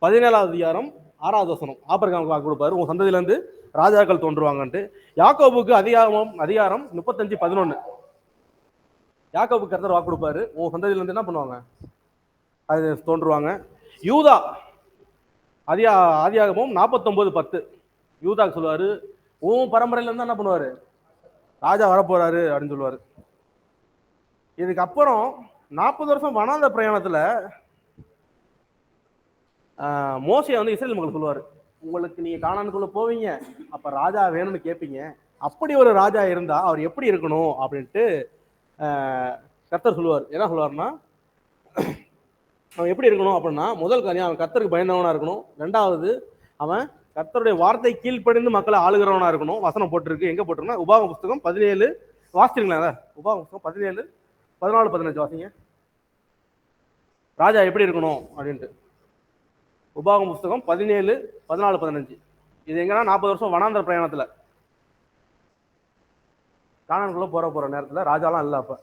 Speaker 1: 17வது அதிகாரம் 6வது வசனம் ஆபிரகாமுக்கு வாக்கு கொடுப்பாரு, உன் சந்ததியில இருந்து ராஜாக்கள் தோன்றுவாங்கன்ட்டு. யாக்கோபுக்கு அதிகாரம் 35:11 யாக்கோபுக்கு கர்த்தர் வாக்கு கொடுப்பாரு, உன் சந்ததியில இருந்து என்ன பண்ணுவாங்க? அது தோன்றுவாங்க. யூதா ஆதியாகமம் 49:10 யூதாக்கு சொல்லுவாரு, உன் பரம்பரையில இருந்தா என்ன பண்ணுவாரு? ராஜா வரப்போறாரு அப்படின்னு சொல்லுவாரு. இதுக்கப்புறம் 40 வருஷம் வனாந்த பிரயாணத்துல மோசே வந்து இஸ்ரேல் மக்கள் சொல்லுவாரு, உங்களுக்கு நீங்க கானானுக்குள்ள போவீங்க, அப்ப ராஜா வேணும்னு கேட்பீங்க. அப்படி ஒரு ராஜா இருந்தா அவர் எப்படி இருக்கணும் அப்படின்ட்டு கர்த்தர் சொல்லுவார். என்ன சொல்லுவாருன்னா, அவன் எப்படி இருக்கணும் அப்படின்னா, முதல் காரியம் அவன் கர்த்தருக்கு பயந்தவனா இருக்கணும். ரெண்டாவது அவன் கர்த்தருடைய வார்த்தை கீழ்ப்படிந்து மக்களை ஆளுகிறவனா இருக்கணும். வசனம் போட்டிருக்கு, எங்க போட்டிருக்குன்னா உபாகம புத்தகம் 17 வாசிச்சிருங்களா? உபாகம புத்தகம் 17 14 15 வாசிங்க. ராஜா எப்படி இருக்கணும் அப்படின்ட்டு. உபாகம புத்தகம் 17 14 15. இது எங்கன்னா 40 வருஷம் வனாந்தர பிரயாணத்துல கானானுக்குள்ள போற நேரத்துல ராஜாலாம் இல்ல. அப்ப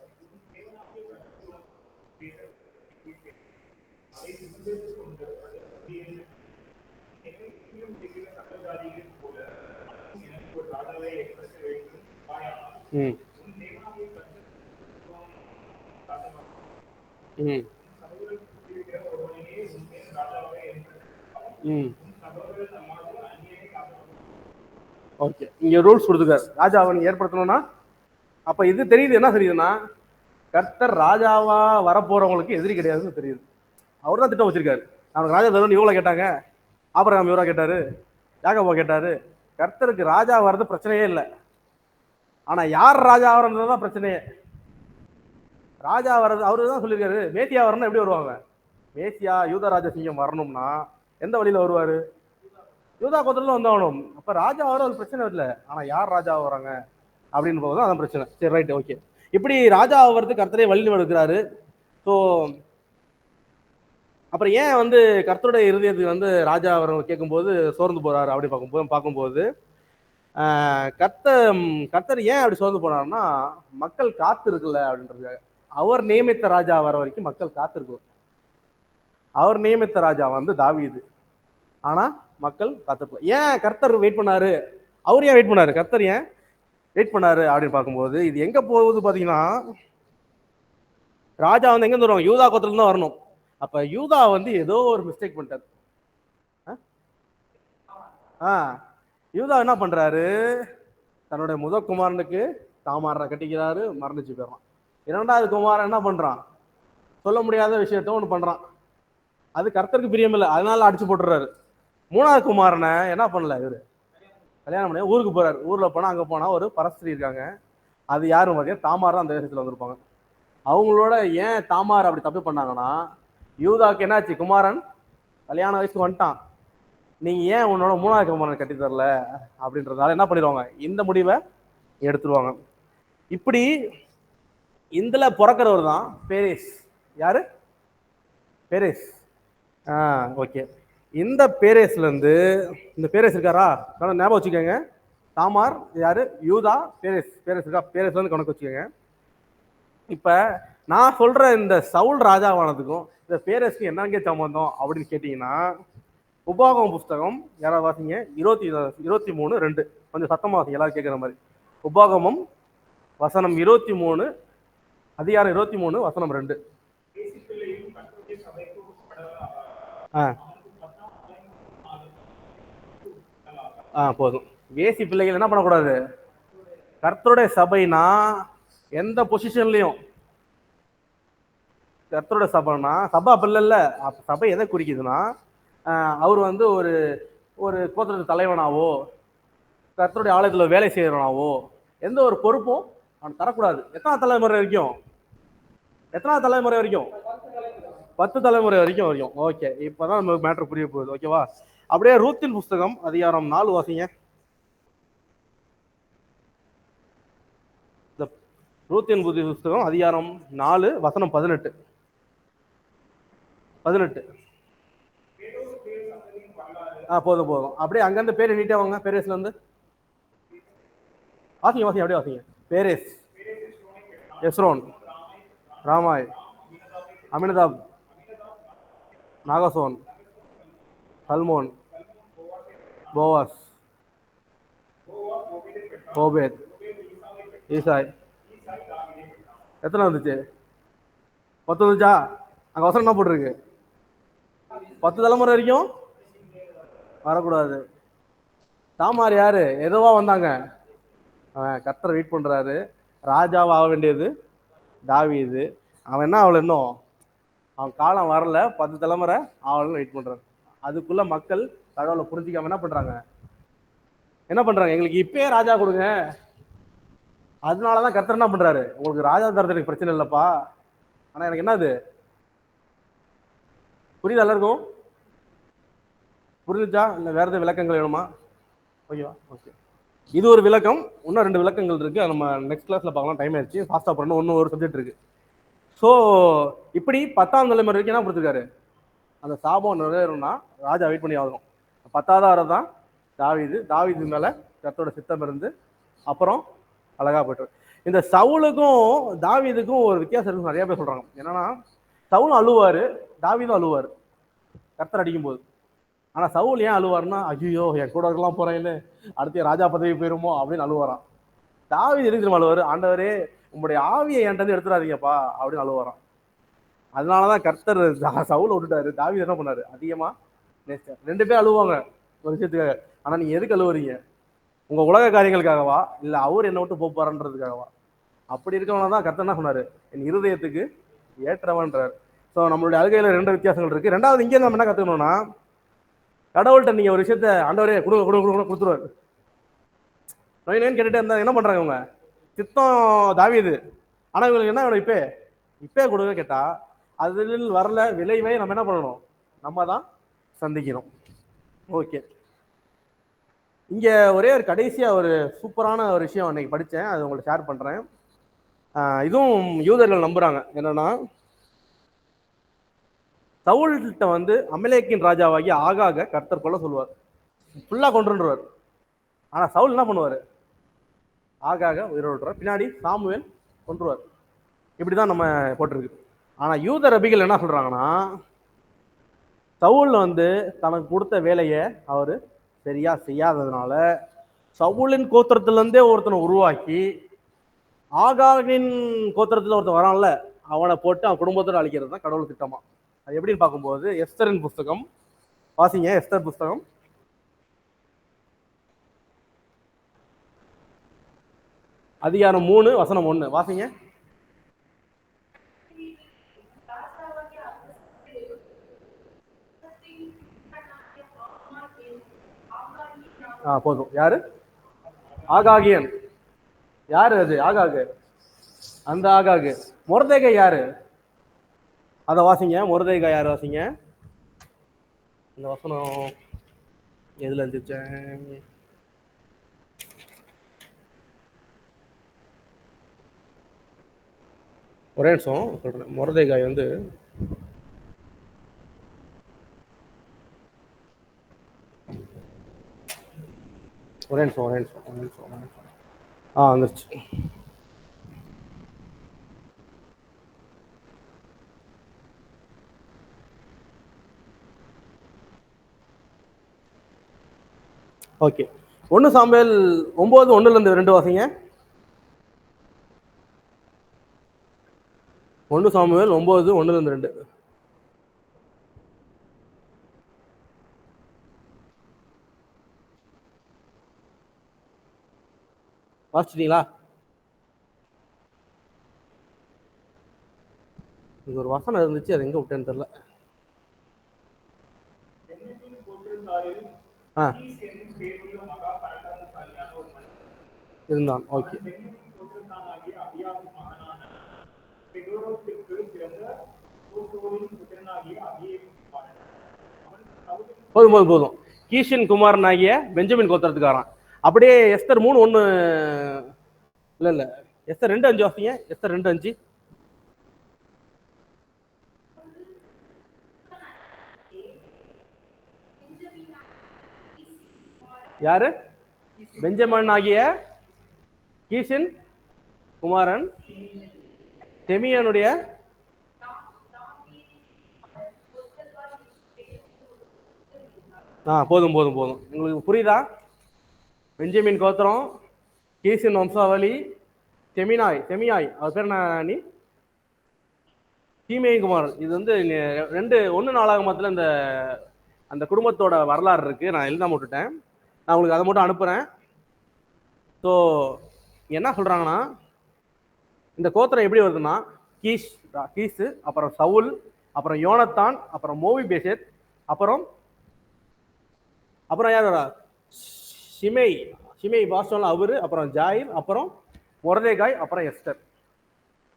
Speaker 1: ஓகே, இங்க ரூல்ஸ் கொடுத்துருக்காரு ராஜாவை ஏற்படுத்தணும்னா. அப்ப இது தெரியுது, என்ன தெரியுதுன்னா, கர்த்தர் ராஜாவா வரப்போறவங்களுக்கு எதிரி கிடையாதுன்னு தெரியுது. அவர் தான் திட்டம் வச்சிருக்காரு. அவனுக்கு ராஜா தருவன் இவ்வளவு கேட்டாங்க, ஆபிரகாம் இவரா கேட்டாரு, யாக்கோபா கேட்டாரு. கர்த்தருக்கு ராஜா வர்றது பிரச்சனையே இல்லை. ஆனா யார் ராஜா ஆகிறதுதான் பிரச்சனையே. ராஜா வர்றது அவரு தான் சொல்லியிருக்காரு, மேத்தியா வரணும் எப்படி வருவாங்க? மேசியா யூதராஜ சிங்கம் வரணும்னா எந்த வழியில வருவாரு? யூதா கோத்திரத்துல வந்தாகணும். அப்ப ராஜா வர ஒரு பிரச்சனை இல்லை. ஆனா யார் ராஜா வராங்க அப்படின்னு போதுதான் அதான் பிரச்சனை. சரி, ரைட், ஓகே. இப்படி ராஜா ஆகிறதுக்கு கர்த்தரே வழி எடுக்கிறாரு. ஸோ அப்புறம் ஏன் வந்து கர்த்தருடைய இருதயத்துக்கு வந்து ராஜா அவர் கேட்கும்போது சோர்ந்து போறாரு அப்படி பார்க்கும்போது கர்த்தர் ஏன் அப்படி சோர்ந்து போனாருன்னா, மக்கள் காத்து இருக்குல்ல அப்படின்றதுக்காக. அவர் நியமித்த ராஜா வர வரைக்கும் மக்கள் காத்திருக்கும். அவர் நியமித்த ராஜா வந்து தாவீது. ஆனா மக்கள் காத்திருக்கல. ஏன் கர்த்தர் வெயிட் பண்ணாரு? அவர் ஏன் வெயிட் பண்ணாரு? கர்த்தர் ஏன் வெயிட் பண்ணாரு அப்படின்னு பார்க்கும்போது இது எங்க போகுது பாத்தீங்கன்னா, ராஜா வந்து எங்க வருவாங்க? யூதா கோத்திரத்துல தான் வரணும். அப்ப யூதா வந்து ஏதோ ஒரு மிஸ்டேக் பண்ணிட்டாரு. யூதா என்ன பண்றாரு? தன்னுடைய முதல் குமாரனுக்கு தாமாரை கட்டிக்கிறாரு, மரணிச்சு போயிடறான். இரண்டாவது குமாரன் என்ன பண்றான்? சொல்ல முடியாத விஷயத்த ஒண்ணு பண்றான். அது கர்த்தருக்கு பிரியம் இல்லை, அதனால அடிச்சு போட்டுறாரு. மூணாவது குமாரனை என்ன பண்ணல இவரு? கல்யாணம் பண்ணி ஊருக்கு போறாரு. ஊர்ல போனா அங்க போனா ஒரு பரஸ்திரி இருக்காங்க. அது யாரும் பார்த்தீங்கன்னா தாமார் தான் அந்த தேசத்துல வந்திருப்பாங்க. அவங்களோட ஏன் தாமார் அப்படி தப்பு பண்ணாங்கன்னா, யூதாக்கு என்னாச்சு? குமாரன் கல்யாண வயசுக்கு வந்துட்டான், நீங்க ஏன் உன்னோட மூணாவது குமாரன் கட்டி தரல அப்படின்றதால என்ன பண்ணிடுவாங்க? இந்த முடிவை எடுத்துருவாங்க. இப்படி இதுல பிறக்கிறவர் தான் பேரேஸ். யாரு? பேரேஸ். ஓகே. இந்த பேரேஸ்ல இருந்து, இந்த பேரேஸ் இருக்காரா? ஞாபகம் வச்சுக்கோங்க. தாமார் யாரு? யூதா. பேரேஸ் இருக்கா? பேரேஸ்ல இருந்து கணக்கு வச்சுக்கோங்க. இப்ப நான் சொல்ற இந்த சவுல் ராஜாவானதுக்கும் இந்த பேரேஸ்க்கு என்னங்க சம்பந்தம் அப்படின்னு கேட்டீங்கன்னா, உபாகமம் புஸ்தகம் யாராவது வாசிங்க, 23:2. கொஞ்சம் சத்தமா வாசிங்க, எல்லாரும் கேட்குற மாதிரி. உபாகமம் வசனம் 23, அதிகாரம் 23, வசனம் 2. போதும். வேசி பிள்ளைகள் என்ன பண்ணக்கூடாது? கர்த்தருடைய சபைனா எந்த பொசிஷன்லயும், கர்த்தருடைய சபைனா சபை அப்படி இல்ல. சபை எதை குறிக்குதுன்னா, அவர் வந்து ஒரு ஒரு கோத்திரத்து தலைவனாவோ கர்த்தருடைய ஆலயத்துல வேலை செய்யறவனாவோ எந்த ஒரு பொறுப்பும் அவன் தரக்கூடாது. எத்தனை தலைமுறை வரைக்கும்? 10 தலைமுறை வரைக்கும். ஓகே, இப்பதான் நமக்கு மேட்டர் புரிய போகுது. ஓகேவா? அப்படியே ரூத்தின் புஸ்தகம் அதிகாரம் 4 வாசிங்க. ரூத்தின் புஸ்தகம் அதிகாரம் 4 வசனம் 18. போதும். அப்படியே அங்கிருந்து பேர் நீட்டே வாங்க. பேரேஸ்ல இருந்து வாசிங்க அப்படியே வாசிங்க. பேரேஸ், எஸ்ரோன், ராமாய், அமினதாப், நாகசோன், சல்மோன், போவாஸ், ஓபேத், ஈசாய். எத்தனை வந்துச்சு? 10 வந்துச்சா? அங்க வசனம் என்ன போட்டிருக்கு? 10 தலைமுறை வரைக்கும் வரக்கூடாது. தாமார் யாரு? எதுவா வந்தாங்க? கர்த்தர் வெயிட் பண்றாரு. ராஜாவா ஆக வேண்டியது தாவீது. அவன் என்ன அவள் இன்னும் அவன் காலம் வரல, 10 தலைமுறை அவள் வெயிட் பண்றாரு. அதுக்குள்ள மக்கள் கடவுளை புரிஞ்சிக்காம என்ன பண்றாங்க? எங்களுக்கு இப்பயே ராஜா கொடுங்க. அதனாலதான் கர்த்தர் என்ன பண்றாரு? உங்களுக்கு ராஜா தரத்துக்கு பிரச்சனை இல்லப்பா, ஆனா எனக்கு என்னது புரியுது? எல்லாருக்கும் புரிஞ்சுச்சா? இல்ல வேற எதாவது விளக்கங்கள் வேணுமா? ஓகேவா? ஓகே, இது ஒரு விளக்கம். இன்னும் 2 விளக்கங்கள் இருக்கு. நம்ம நெக்ஸ்ட் கிளாஸ்ல பார்க்கலாம். டைம் ஆயிடுச்சு. ஃபாஸ்டா பண்ணணும். இன்னும் ஒரு சப்ஜெக்ட் இருக்கு. ஸோ இப்படி 10ஆம் தலைமுறை வரைக்கும் என்ன கொடுத்துருக்காரு? அந்த சாபம் நிறைவேறும்னா ராஜா வெயிட் பண்ணி ஆகணும். 10ஆவது தான் தாவீது மேல கர்த்தரோட சித்தம் இருந்து அப்புறம் அழகா போயிட்டு. இந்த சவுலுக்கும் தாவீதுக்கும் ஒரு வித்தியாசம் இருக்கு. நிறைய பேர் சொல்றாங்க. என்னன்னா, சவுலும் அழுவாரு, தாவீதும் அழுவாரு கர்த்தர் அடிக்கும் போது. ஆனா சவுல் ஏன் அழுவாருன்னா, ஐயோ என் கூட இருக்கலாம் போறேன்னு, அடுத்த ராஜா பதவி போயிருமோ அப்படின்னு அழுவாராம். தாவீது எதுக்கு திரும்ப அழுவாரு? ஆண்டவரே உங்களுடைய ஆவியை என்கிட்ட எடுத்துடாதீங்கப்பா அப்படின்னு அழுவாராம். அதனாலதான் கர்த்தர் சவுல விட்டுட்டாரு. தாவீது என்ன பண்ணாரு? அதிகமா நேசிச்சார். 2 பேர் அழுவாங்க ஒரு விஷயத்துக்காக. ஆனா நீங்க எதுக்கு அழுவுறீங்க? உங்க உலக காரியங்களுக்காகவா, இல்ல அவர் என்ன விட்டு போறான்றதுக்காகவா? அப்படி இருக்கவனதான் கர்த்தர் என்ன சொன்னாரு? என் இருதயத்துக்கு ஏற்றவன்றார். ஸோ நம்மளுடைய அழுகையில 2 வித்தியாசங்கள் இருக்கு. 2வது, இங்கே நம்ம என்ன கத்துக்கணும்னா, கடவுள்கிட்ட நீங்க ஒரு விஷயத்த ஆண்டவரே கொடுத்துருவாரு. நோயினேன்னு கேட்டுட்டு இருந்தா என்ன பண்றாங்க இவங்க? சித்தம் தாவீது, ஆனா இவங்களுக்கு என்ன வேணும்? இப்பே கொடுங்க கேட்டா அதில் வரல விளைவை நம்ம என்ன பண்ணணும், நம்ம தான் சந்திக்கணும். ஓகே, இங்க ஒரே ஒரு கடைசியா ஒரு சூப்பரான ஒரு விஷயம் அன்னைக்கு படித்தேன், அது உங்களுக்கு ஷேர் பண்றேன். இதுவும் யூதர்கள் நம்புறாங்க. என்னன்னா, சவுல்கிட்ட வந்து அமலேக்கின் ராஜாவாகி ஆகாக கர்த்தர் கொல்ல சொல்லுவார், ஃபுல்லா கொண்டுருவார். ஆனா சவுல் என்ன பண்ணுவாரு, ஆகாக உயிரோடுறார், பின்னாடி சாமுவேல் கொன்றுவார். இப்படிதான் நம்ம போட்டிருக்கு. ஆனா யூத ரபிகள் என்ன சொல்றாங்கன்னா, சவுல் வந்து தனக்கு கொடுத்த வேலையை அவரு சரியா செய்யாததுனால சவுலின் கோத்திரத்திலிருந்தே ஒருத்தனை உருவாக்கி ஆகாகின் கோத்திரத்துல ஒருத்தன் வரான்ல, அவனை போட்டு அவன் குடும்பத்தோட அழிக்கிறது தான் கடவுள் திட்டமா. அது எப்படின்னு பார்க்கும்போது எஸ்தரின் புஸ்தகம் வாசிங்க. எஸ்தர் புஸ்தகம் அதிகாரம் 3 வசனம் 1 வாசிங்க. போதும். யாரு ஆகாகியன்? யாரு அது ஆகாகு? அந்த ஆகாகு. மொர்தேகை யாரு? அத வாசிங்க. மொர்தேகை யாரு? வாசிங்க. இந்த வசனம் எதுல இருந்துச்சேன்? ஒரே நிமிஷம் சொல்றேன். மொர்தேகாய் வந்து ஒரே நிமிஷம். வந்துருச்சு. ஓகே, 1 சாமுவேல் 9:1-2 வாசிங்க. 1 சாமுவேல் 9:1-2. வாசிச்சிட்டீங்களா? இது ஒரு வசனம் இருந்துச்சு, அது எங்க விட்டேன்னு தெரியல. இருந்தான். ஓகே, போதும். கீஷின் குமாரன் ஆகிய பெஞ்சமின் கோத்திரத்துக்காரன். அப்படியே எஸ்தர் 3:1 இல்ல எஸ்தர் 2:5 வாசிங்க. எஸ்தர் 2:5. யாரு? பெஞ்சமின் ஆகிய கீஷின் குமாரன் தெமியனுடைய போதும். உங்களுக்கு புரியுதா? பெஞ்சமின் கோத்திரம், கீசின் வம்சாவளி, தெமியாய் அவர் பேர் என்ன? தீமை குமாரன். இது வந்து 1 நாளாகமத்துல இந்த அந்த குடும்பத்தோட வரலாறு இருக்கு. நான் எழுதாம விட்டுட்டேன், நான் உங்களுக்கு அதை மட்டும் அனுப்புறேன். ஸோ என்ன சொல்றாங்கன்னா, இந்த கோத்திரம் எப்படி வருதுன்னா, கீசு, அப்புறம் சவுல், அப்புறம் யோனத்தான், அப்புறம் மோவி பேசேத், அப்புறம் யார் வரா? ஷிமை பாஸ்டோன்ல அவரு, அப்புறம் ஜாயிர், அப்புறம் மொர்தேகாய், அப்புறம் எஸ்தர்.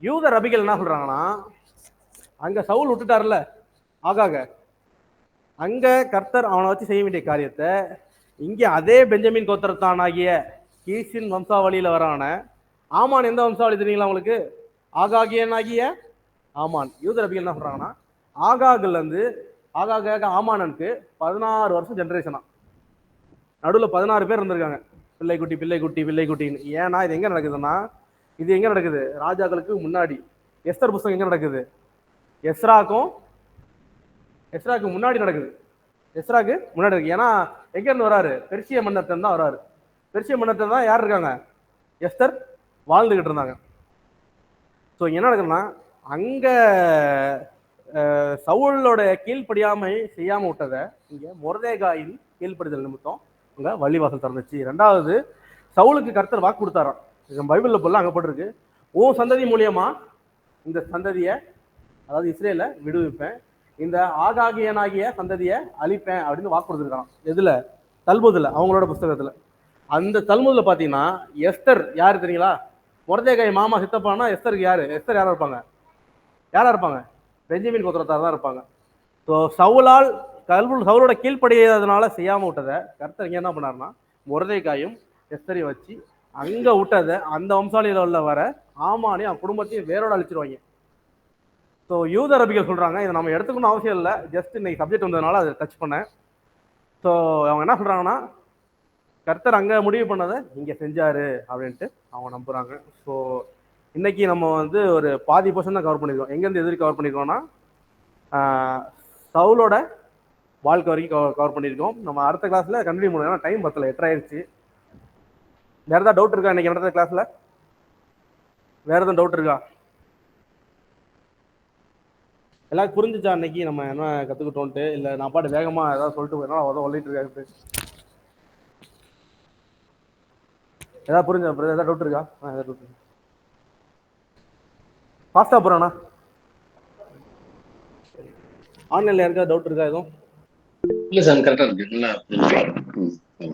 Speaker 1: யூத ரபிகள் என்ன சொல்றாங்கன்னா, அங்க சவுல் விட்டுட்டார்ல ஆகாக, அங்க கர்த்தர் அவனை வச்சு செய்ய வேண்டிய காரியத்தை இங்க அதே பெஞ்சமின் கோத்திரத்தான் ஆகிய கீசின் வம்சாவளியில வரான ஆமான். எந்த வம்சாவளி தெரியுங்களா உங்களுக்கு? ஆகாகியன் ஆகிய ஆமான். யூத ரபிகள் என்ன சொல்றாங்கன்னா, ஆகாகுல இருந்து ஆமானனுக்கு 16 வருஷம் ஜெனரேஷனா, நடுவில் 16 பேர் இருந்திருக்காங்க. பிள்ளை குட்டின்னு. ஏன்னா இது எங்க நடக்குதுன்னா, இது எங்க நடக்குது? ராஜாக்களுக்கு முன்னாடி. எஸ்தர் புஸ்தகம் எங்க நடக்குது? எஸ்ராக்கு முன்னாடி நடக்குது. எஸ்ராக்கு முன்னாடி இருக்கு. ஏன்னா எங்க இருந்து வராரு? பெர்சிய மன்னர்கிட்ட தான் வராரு. பெர்சிய மன்னர்கிட்ட தான் யார் இருக்காங்க? எஸ்தர் வாழ்ந்துகிட்டு இருந்தாங்க. ஸோ என்ன நடக்குதுன்னா, அங்க சவுலோட கீழ்ப்படியாமை செய்யாம விட்டதை இங்க மொர்தேகாயின் கீழ்ப்படிதல் நிமித்தம் அங்க வழிவாசல் திறந்துச்சு. 2வது, சவுலுக்கு கர்த்தர் வாக்கு கொடுத்தாராம். பைபிள்ல போல அங்க போட்டிருக்கு, உன் சந்ததி மூலியமா இந்த சந்ததியை, அதாவது இஸ்ரேலை விடுவிப்பேன், இந்த ஆகாகியனாகிய சந்ததியை அழிப்பேன் அப்படின்னு வாக்கு கொடுத்துருக்கான். எதுல? தல்முதுல, அவங்களோட புஸ்தகத்துல. அந்த தல்முதுல பாத்தீங்கன்னா எஸ்தர் யாரு தெரியுங்களா? மொர்தேகாய் மாமா சித்தப்பானா எஸ்தருக்கு யாரு? எஸ்தர் யாரா இருப்பாங்க? பெஞ்சமின் கோத்திரத்தார் தான் இருப்பாங்க. ஸோ சவுலால் சவுலோட கீழ்ப்படியாததுனால செய்யாமல் விட்டதை கர்த்தர் இங்கே என்ன பண்ணாருன்னா மொர்தெகாயும் எஸ்தரையும் வச்சு அங்கே விட்டதை அந்த வம்சாவளியில் உள்ள வர ஆமானையும் அவன் குடும்பத்தையும் வேரோட அழிச்சிருவாங்க. ஸோ யூத அரபிகள் சொல்கிறாங்க, இதை நம்ம எடுத்துக்கணும் அவசியம் இல்லை, ஜஸ்ட் இன்னைக்கு சப்ஜெக்ட் வந்ததுனால அதை டச் பண்ணேன். ஸோ அவங்க என்ன சொல்கிறாங்கன்னா கர்த்தர் அங்கே முடிவு பண்ணதை இங்கே செஞ்சாரு அப்படின்ட்டு அவங்க நம்புகிறாங்க. ஸோ இன்னைக்கு நம்ம வந்து ஒரு பாதி பர்சன்ட் தான் கவர் பண்ணியிருக்கோம். எங்கேருந்து எதிர்க்கு கவர் பண்ணியிருக்கோம்னா சவுலோட வாழ்க்கை வரைக்கும் கவர் பண்ணியிருக்கோம். நம்ம அடுத்த கிளாஸில் கண்டினியூ பண்ணுவோம், ஏன்னா டைம் பத்தல, 8 ஆயிடுச்சு. வேறு ஏதாவது டவுட் இருக்கா இன்னைக்கு நடந்த கிளாஸில்? வேறு எதுவும் டவுட் இருக்கா? எல்லாருக்கும் புரிஞ்சுச்சா அன்னைக்கு நம்ம என்ன கற்றுக்கிட்டோன்ட்டு? இல்லை நான் பாட்டு வேகமாக ஏதாவது சொல்லிட்டு போயிடலாம், அதான் சொல்லிட்டு இருக்காரு. ஏதாவது புரிஞ்சா? ஏதாவது டவுட் இருக்கா? ஏதாவது டவுட் இருக்கா? ஃபாஸ்ட்டாக போகிறாண்ணா. ஆன்லைனில் யாருக்கா டவுட் இருக்கா எதுவும்?
Speaker 4: இல்லை சார், கரெக்டாக இருக்கு. நல்லா